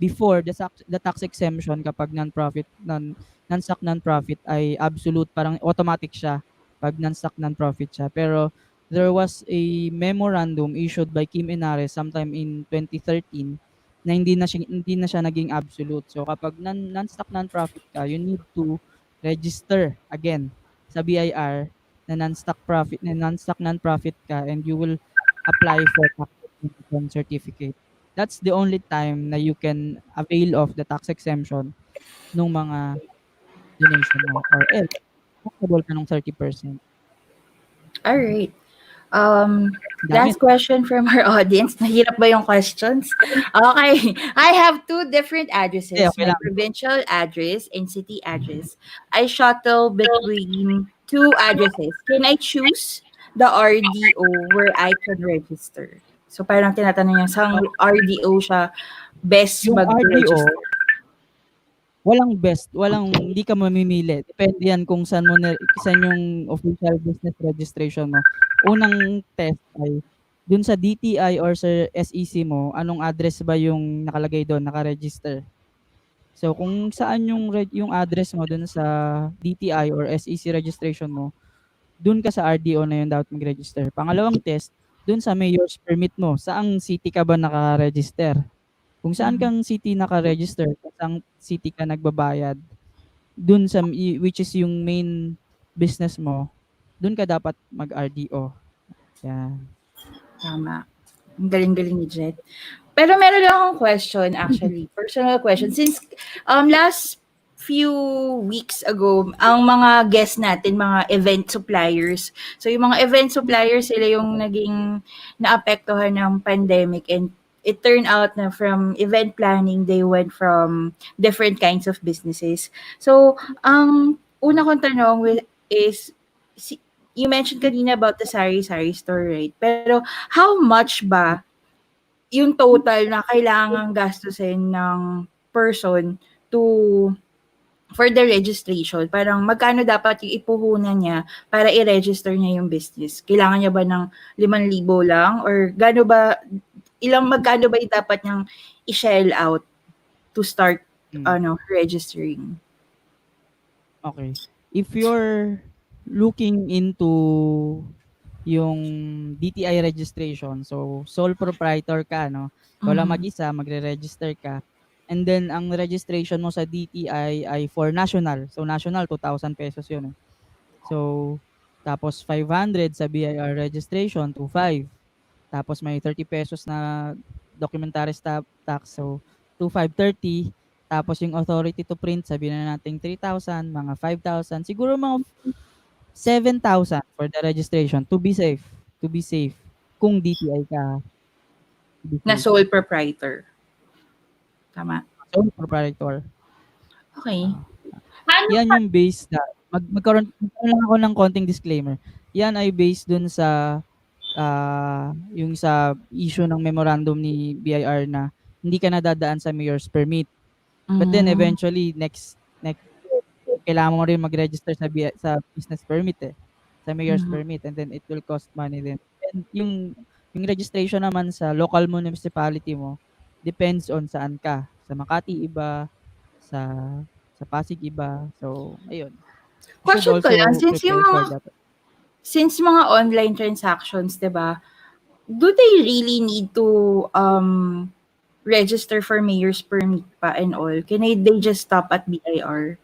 before the tax exemption kapag non-stock non-profit ay absolute, parang automatic siya pag non-stock non-profit siya. Pero there was a memorandum issued by Kim Inares sometime in 2013 na hindi na siya naging absolute. So kapag non-stock non-profit ka, you need to register again sa BIR na non-stock non-profit ka, and you will apply for tax exemption certificate. That's the only time na you can avail of the tax exemption nung mga donation mo, or else taxable ka nung 30%. All right. Um, Dami. last question from our audience. Nahirap ba yung questions? Okay. I have two different Hindi, addresses, okay my lang. provincial address and city address. I shuttle between two addresses. Can I choose the RDO where I can register? So parang tinatanong niya, saan RDO siya best Yung RDO, mag-register? hindi ka mamimili. Depende yan kung saan yung official business registration mo. Unang test ay dun sa DTI or sa SEC mo, anong address ba yung nakalagay doon, naka-register. So kung saan yung address mo dun sa DTI or SEC registration mo, dun ka sa RDO na yun dapat mag-register. Pangalawang test, dun sa mayor's permit mo, saang city ka ba naka-register? Kung saan Mhm. kang city naka-register, kung saang city ka nagbabayad, dun which is yung main business mo, dun ka dapat mag-RDO. Yan. Tama. Ang galing-galing ni Jet. Pero meron lang akong question actually, personal question. Since last few weeks ago, ang mga guests natin, mga event suppliers. So yung mga event suppliers, sila yung naging naapektuhan ng pandemic, and it turned out na from event planning, they went from different kinds of businesses. So, ang una kong tanong is, you mentioned kanina about the sari-sari store, right? Pero how much ba yung total na kailangang gastusin ng person to for the registration? Parang magkano dapat yung ipuhunan niya para i-register niya yung business? Kailangan niya ba ng 5,000 lang, or magkano ba yung dapat niyang i-shell out to start Mm. registering? Okay. If you're looking into yung DTI registration, so sole proprietor ka, no? Ikaw lang Mhm. mag-isa, magre-register ka. And then ang registration mo sa DTI ay for national. So national, 2,000 pesos yun. So tapos 500 sa BIR registration, 2,500. Tapos may 30 pesos na documentary tax. So 2,530. Tapos yung authority to print, sabihin na natin 3,000, mga 5,000. Siguro mga 7,000 for the registration to be safe. To be safe. Kung DTI ka, to be Na safe. sole proprietor. Tama. So, proprietor. Okay. Paano Yan yung base na, magkaroon lang ako ng konting disclaimer. Yan ay based dun sa, yung sa issue ng memorandum ni BIR na hindi ka nadadaan sa mayor's permit. But then Mm. eventually next kailangan mo rin mag-register sa business permit sa mayor's Mhm. permit, and then it will cost money din. And yung registration naman sa local municipality mo depends on saan ka. Sa Makati iba, sa Pasig iba. So, ayun. You should Question ko lang, also prepare for that. since mga online transactions, 'di ba? Do they really need to register for mayor's permit pa and all? They just stop at BIR?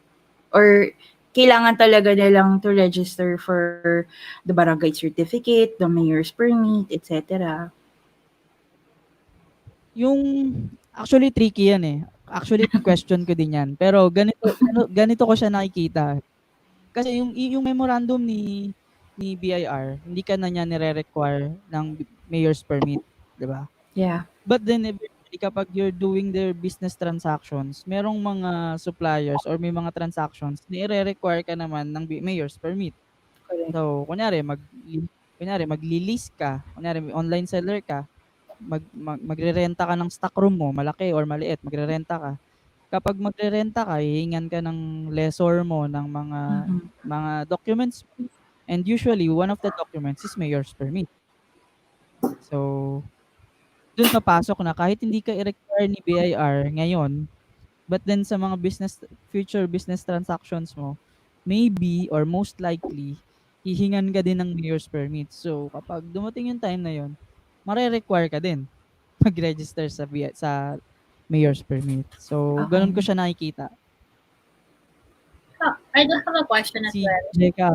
Or kailangan talaga nilang to register for the barangay certificate, the mayor's permit, etc.? Yung actually tricky yan Actually, question ko din yan. Pero ganito ko siya nakikita. Kasi yung memorandum ni BIR, hindi ka na niya nire-require ng mayor's permit, 'di ba? Yeah. But then eventually kapag you're doing their business transactions, merong mga suppliers or may mga transactions na ire-require ka naman ng mayor's permit. Correct. So, kunyari magli-lease ka, kunyari may online seller ka, magrerenta ka ng stock room mo, malaki or maliit, magrerenta ka. Kapag magrerenta ka, hihingan ka ng lessor mo ng Mhm. mga documents mo. And usually, one of the documents is mayor's permit. So, dun papasok na kahit hindi ka i-require ni BIR ngayon, but then sa mga future business transactions mo, maybe or most likely, hihingan ka din ng mayor's permit. So, kapag dumating yung time na yun, mare-require ka din mag-register sa mayor's permit. So, ganun ko Okay. siya nakikita. I do have a question as Si well. Jeka,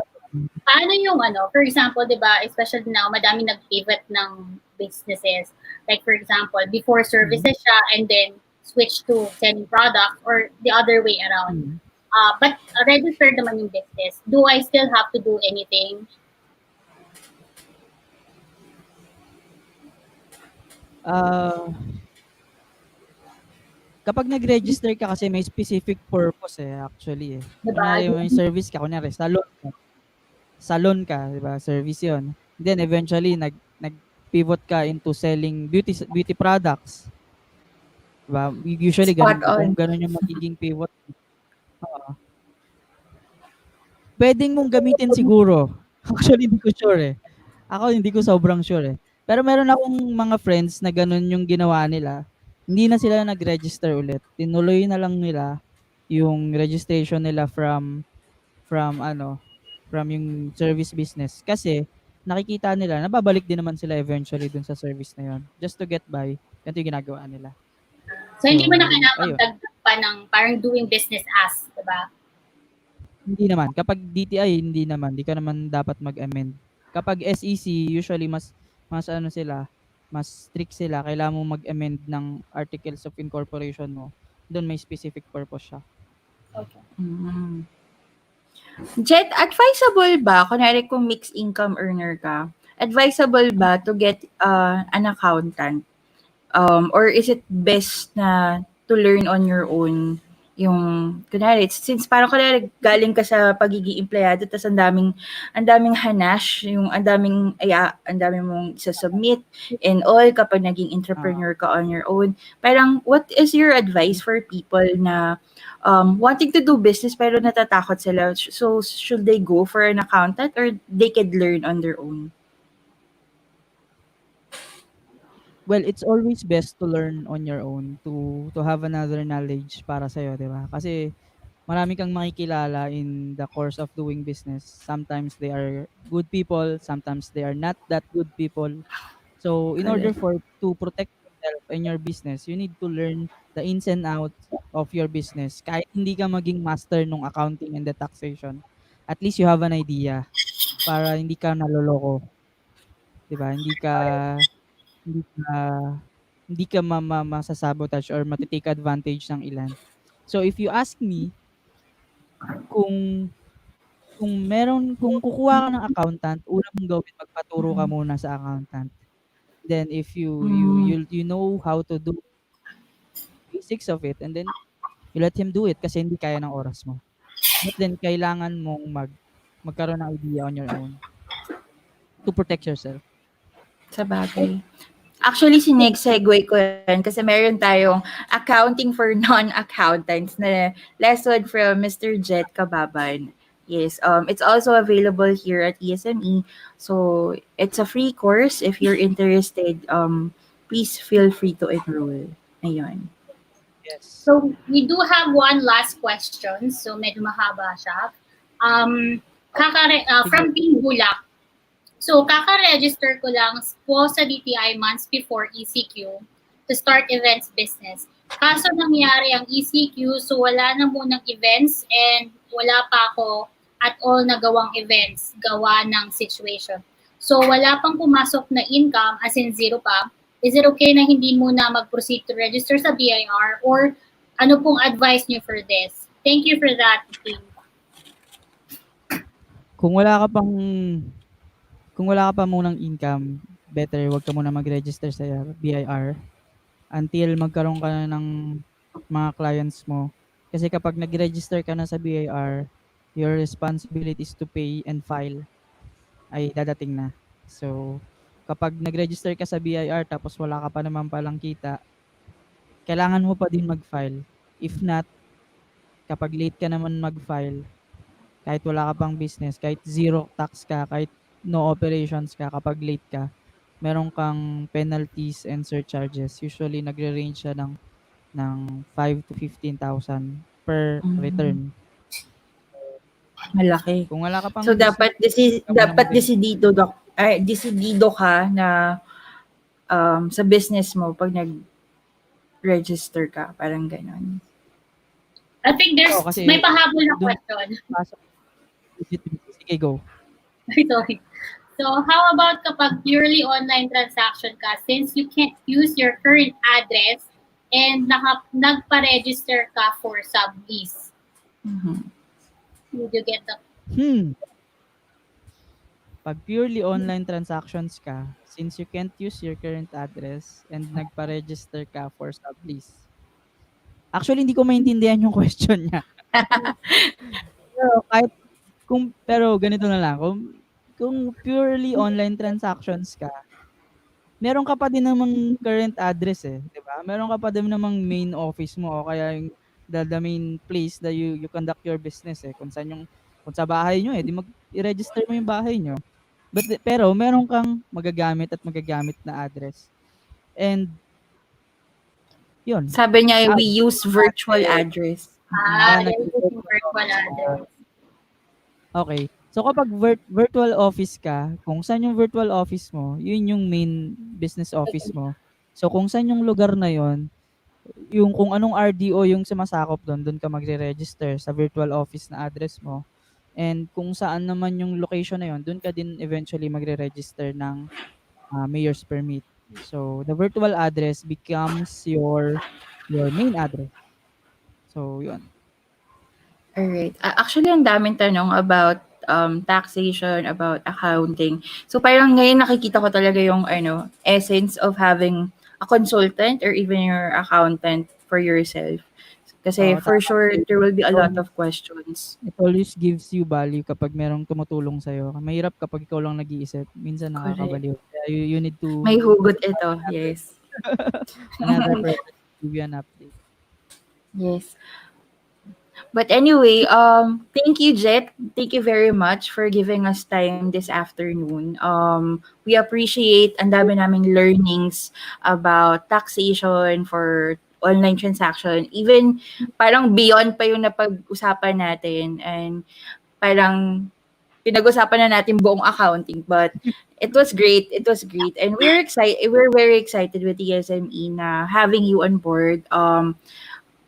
Paano yung for example, 'di ba, especially now, madami nag-pivot ng businesses. Like for example, before services siya and then switch to selling product or the other way around. mm, But registered naman yung business. Do I still have to do anything? ah, kapag nag-register ka kasi may specific purpose actually eh. 'Di ba? Kunyari may service ka, kunyari salon ka, 'di ba? Service 'yon. Then eventually nag-pivot ka into selling beauty products. 'Di ba? Usually Spot kung on. ganun yung magiging pivot. Oo. Pwedeng mong gamitin siguro. Actually hindi ko sure eh. Ako hindi ko sobrang sure eh. Pero meron akong mga friends na ganun yung ginawa nila. Hindi na sila nag-register ulit. Tinuloy na lang nila yung registration nila from yung service business. Kasi nakikita nila, nababalik din naman sila eventually dun sa service na yun. Just to get by. Ganito yung ginagawa nila. So hindi mo na So, kailangan ayun. magdagdag pa ng parang doing business as, 'di ba? Hindi naman. Kapag DTI, hindi naman. Hindi ka naman dapat mag-amend. Kapag SEC, usually mas ano sila, mas strict sila. Kailangan mo mag-amend ng articles of incorporation mo. Doon may specific purpose siya. Okay. Mm. Jet, advisable ba, kunwari kung mixed income earner ka, advisable ba to get an accountant? Or is it best na to learn on your own yung, kunwari, since parang kunwari galing ka sa pagiging empleyado, tapos ang daming hanash, yung ang daming mong isa-submit and all kapag naging Ah, entrepreneur ka on your own. Parang, what is your advice for people na wanting to do business pero natatakot sila? So, should they go for an accountant or they could learn on their own? well, it's always best to learn on your own to have another knowledge para sa'yo, di ba? Kasi marami kang makikilala in the course of doing business. Sometimes they are good people, sometimes they are not that good people. So in order Correct. to protect yourself and your business, you need to learn the ins and outs of your business. Kahit hindi ka maging master nung accounting and the taxation, at least you have an idea para hindi ka naloloko, 'di ba? Hindi ka hindi ka masasabotage or matitake advantage ng ilan. So if you ask me kung kung kukuha ka ng accountant, una mong gawin magpaturo ka muna sa accountant. Then if Mm, you know how to do basics of it, and then you let him do it kasi hindi kaya ng oras mo. But then kailangan mong magkaroon ng idea on your own to protect yourself. sa bagay. Actually, sinig-segue ko yan kasi meron tayong accounting for non-accountants na lesson from Mr. Jet Cababan. Yes, it's also available here at ESME. So, it's a free course. If you're interested, please feel free to enroll. Ayun. Yes. So we do have one last question. So medyo mahaba siya. Sige. From Team Bulak. So, kaka-register ko lang po sa DTI months before ECQ to start events business. Kaso nangyari ang ECQ, so wala na munang events and wala pa ako at all nagawang events, gawa ng situation. So, wala pang pumasok na income, as in zero pa. Is it okay na hindi muna mag-proceed to register sa BIR or Ano pong advice niyo for this? Thank you for that, King. Kung wala ka pang kung wala ka pa munang income, better 'wag ka muna mag-register sa BIR until magkaroon ka na ng mga clients mo. Kasi kapag nag-register ka na sa BIR, your responsibilities to pay and file ay dadating na. So, kapag nag-register ka sa BIR tapos wala ka pa naman palang kita, kailangan mo pa din mag-file. If not, kapag late ka naman mag-file, kahit wala ka pang business, kahit zero tax ka, kahit no operations ka, kapag late ka, meron kang penalties and surcharges. Usually, nagre-range siya ng 5 to 15,000 per Mhm. return. Malaki. Kung wala ka pang So business, dapat huwag ka muna dapat mag-register. desidido ka na sa business mo pag nag-register ka, parang gano'n. I think Oo, may kasi pahabol na doon question. pasok legitimacy. Sige, go. Sorry. So, how about kapag purely online transaction ka, since you can't use your current address and nagpa-register ka for sublease? Mhm. Did you get the... Hmm. Pag purely online transactions ka, since you can't use your current address and nagpa-register ka for sublease. Actually, hindi ko maintindihan yung question niya. Pero ganito na lang, kung purely online transactions ka, meron ka pa din namang current address, eh, 'di ba? Meron ka pa din namang main office mo o kaya yung the main place that you conduct your business, eh, kung sa bahay niyo, eh, 'di i-register mo yung bahay niyo. Pero meron kang magagamit na address. And 'yun, Sabi niya, we gusto use virtual natin address. You're using nagvi-virtual virtual office ka. address. Okay. So kapag virtual office ka, kung saan yung virtual office mo, yun yung main business office mo. So kung saan yung lugar na yun, yung kung anong RDO yung sumasakop doon, doon ka magre-register sa virtual office na address mo. And kung saan naman yung location na yun, doon ka din eventually magre-register ng mayor's permit. So the virtual address becomes your main address. So yun. Alright. Actually, ang daming tanong about taxation, about accounting. So parang ngayon nakikita ko talaga yung essence of having a consultant or even your accountant for yourself. Kasi Oo, for tama. sure, there will be a lot of questions. It always gives you value kapag merong tumutulong sa'yo. Mahirap kapag ikaw lang nag-iisip, minsan Correct. nakakabaliw. Kaya you need to May hugot ito. another Yes. another person to give you an update. Yes. But anyway, thank you, Jet. Thank you very much for giving us time this afternoon. We appreciate ang dami naming learnings about taxation for online transaction. Even parang beyond pa yung napag-usapan natin. And parang pinag-usapan na natin buong accounting. But it was great. It was great. And we're excited. We're very excited with the SME na having you on board.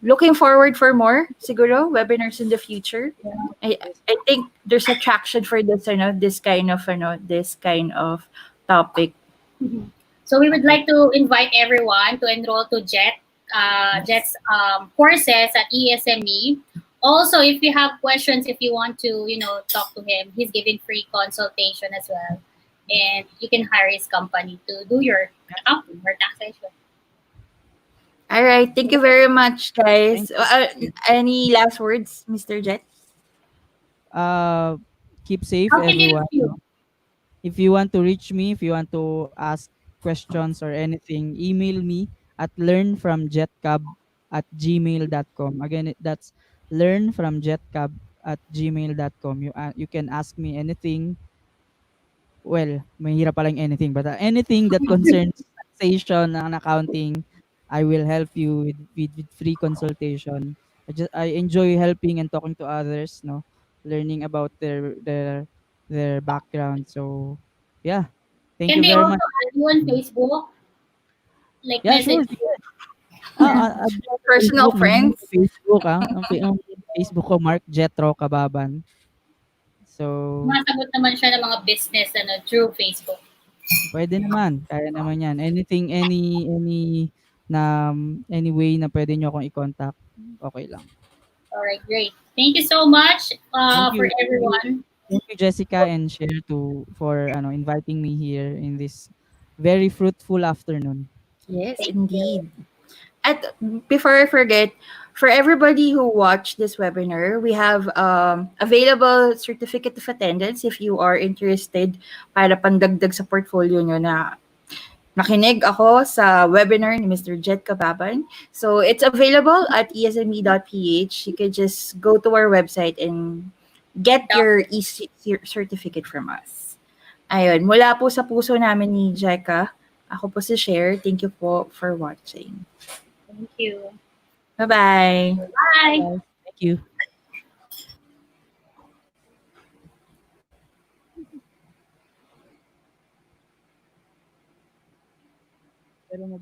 Looking forward for more siguro webinars in the future. I Yes. I think there's attraction for this kind of topic. Mhm. So we would like to invite everyone to enroll to Yes. Jet's courses at ESME. Also, if you have questions, if you want to, talk to him, he's giving free consultation as well. And you can hire his company to do your accounting or taxation. All right. Thank you very much, Thank guys. you. Any last words, Mr. Jet? Uh, Keep safe, How can they reach everyone. you? No? If you want to reach me, if you want to ask questions or anything, email me at learnfromjetcab@gmail.com. Again, that's learnfromjetcab@gmail.com. You can ask me anything. Well, mahirap palang anything, but anything that concerns taxation and accounting, I will help you with free consultation. I enjoy helping and talking to others, no, learning about their background. So, yeah, thank Can you they very also much. add you on Facebook? Like Yeah, sure. message Sige. you? Yeah. Add mo ako sa Personal Facebook. May friends? Facebook, ang Facebook ko, Mark Jetro Cababan. So, Masagot naman siya ng mga business through Facebook. pwede naman, kaya naman 'yan. Any way na puwede niyo akong i-contact. okay lang. All right, great. Thank you so much Thank for you. everyone. Thank you, Jessica and Cher, for inviting me here in this very fruitful afternoon. Yes, Thank you. indeed. At before I forget, for everybody who watched this webinar, we have available certificate of attendance if you are interested para pandagdag sa portfolio nyo na nakinig ako sa webinar ni Mr. Jet Cababan. So it's available at esme.ph. You can just go to our website and get your certificate from us. Ayun, mula po sa puso namin ni Jeka, ako po si Cher. Thank you po for watching. Thank you. Bye-bye. Bye. Bye. Thank you. Pero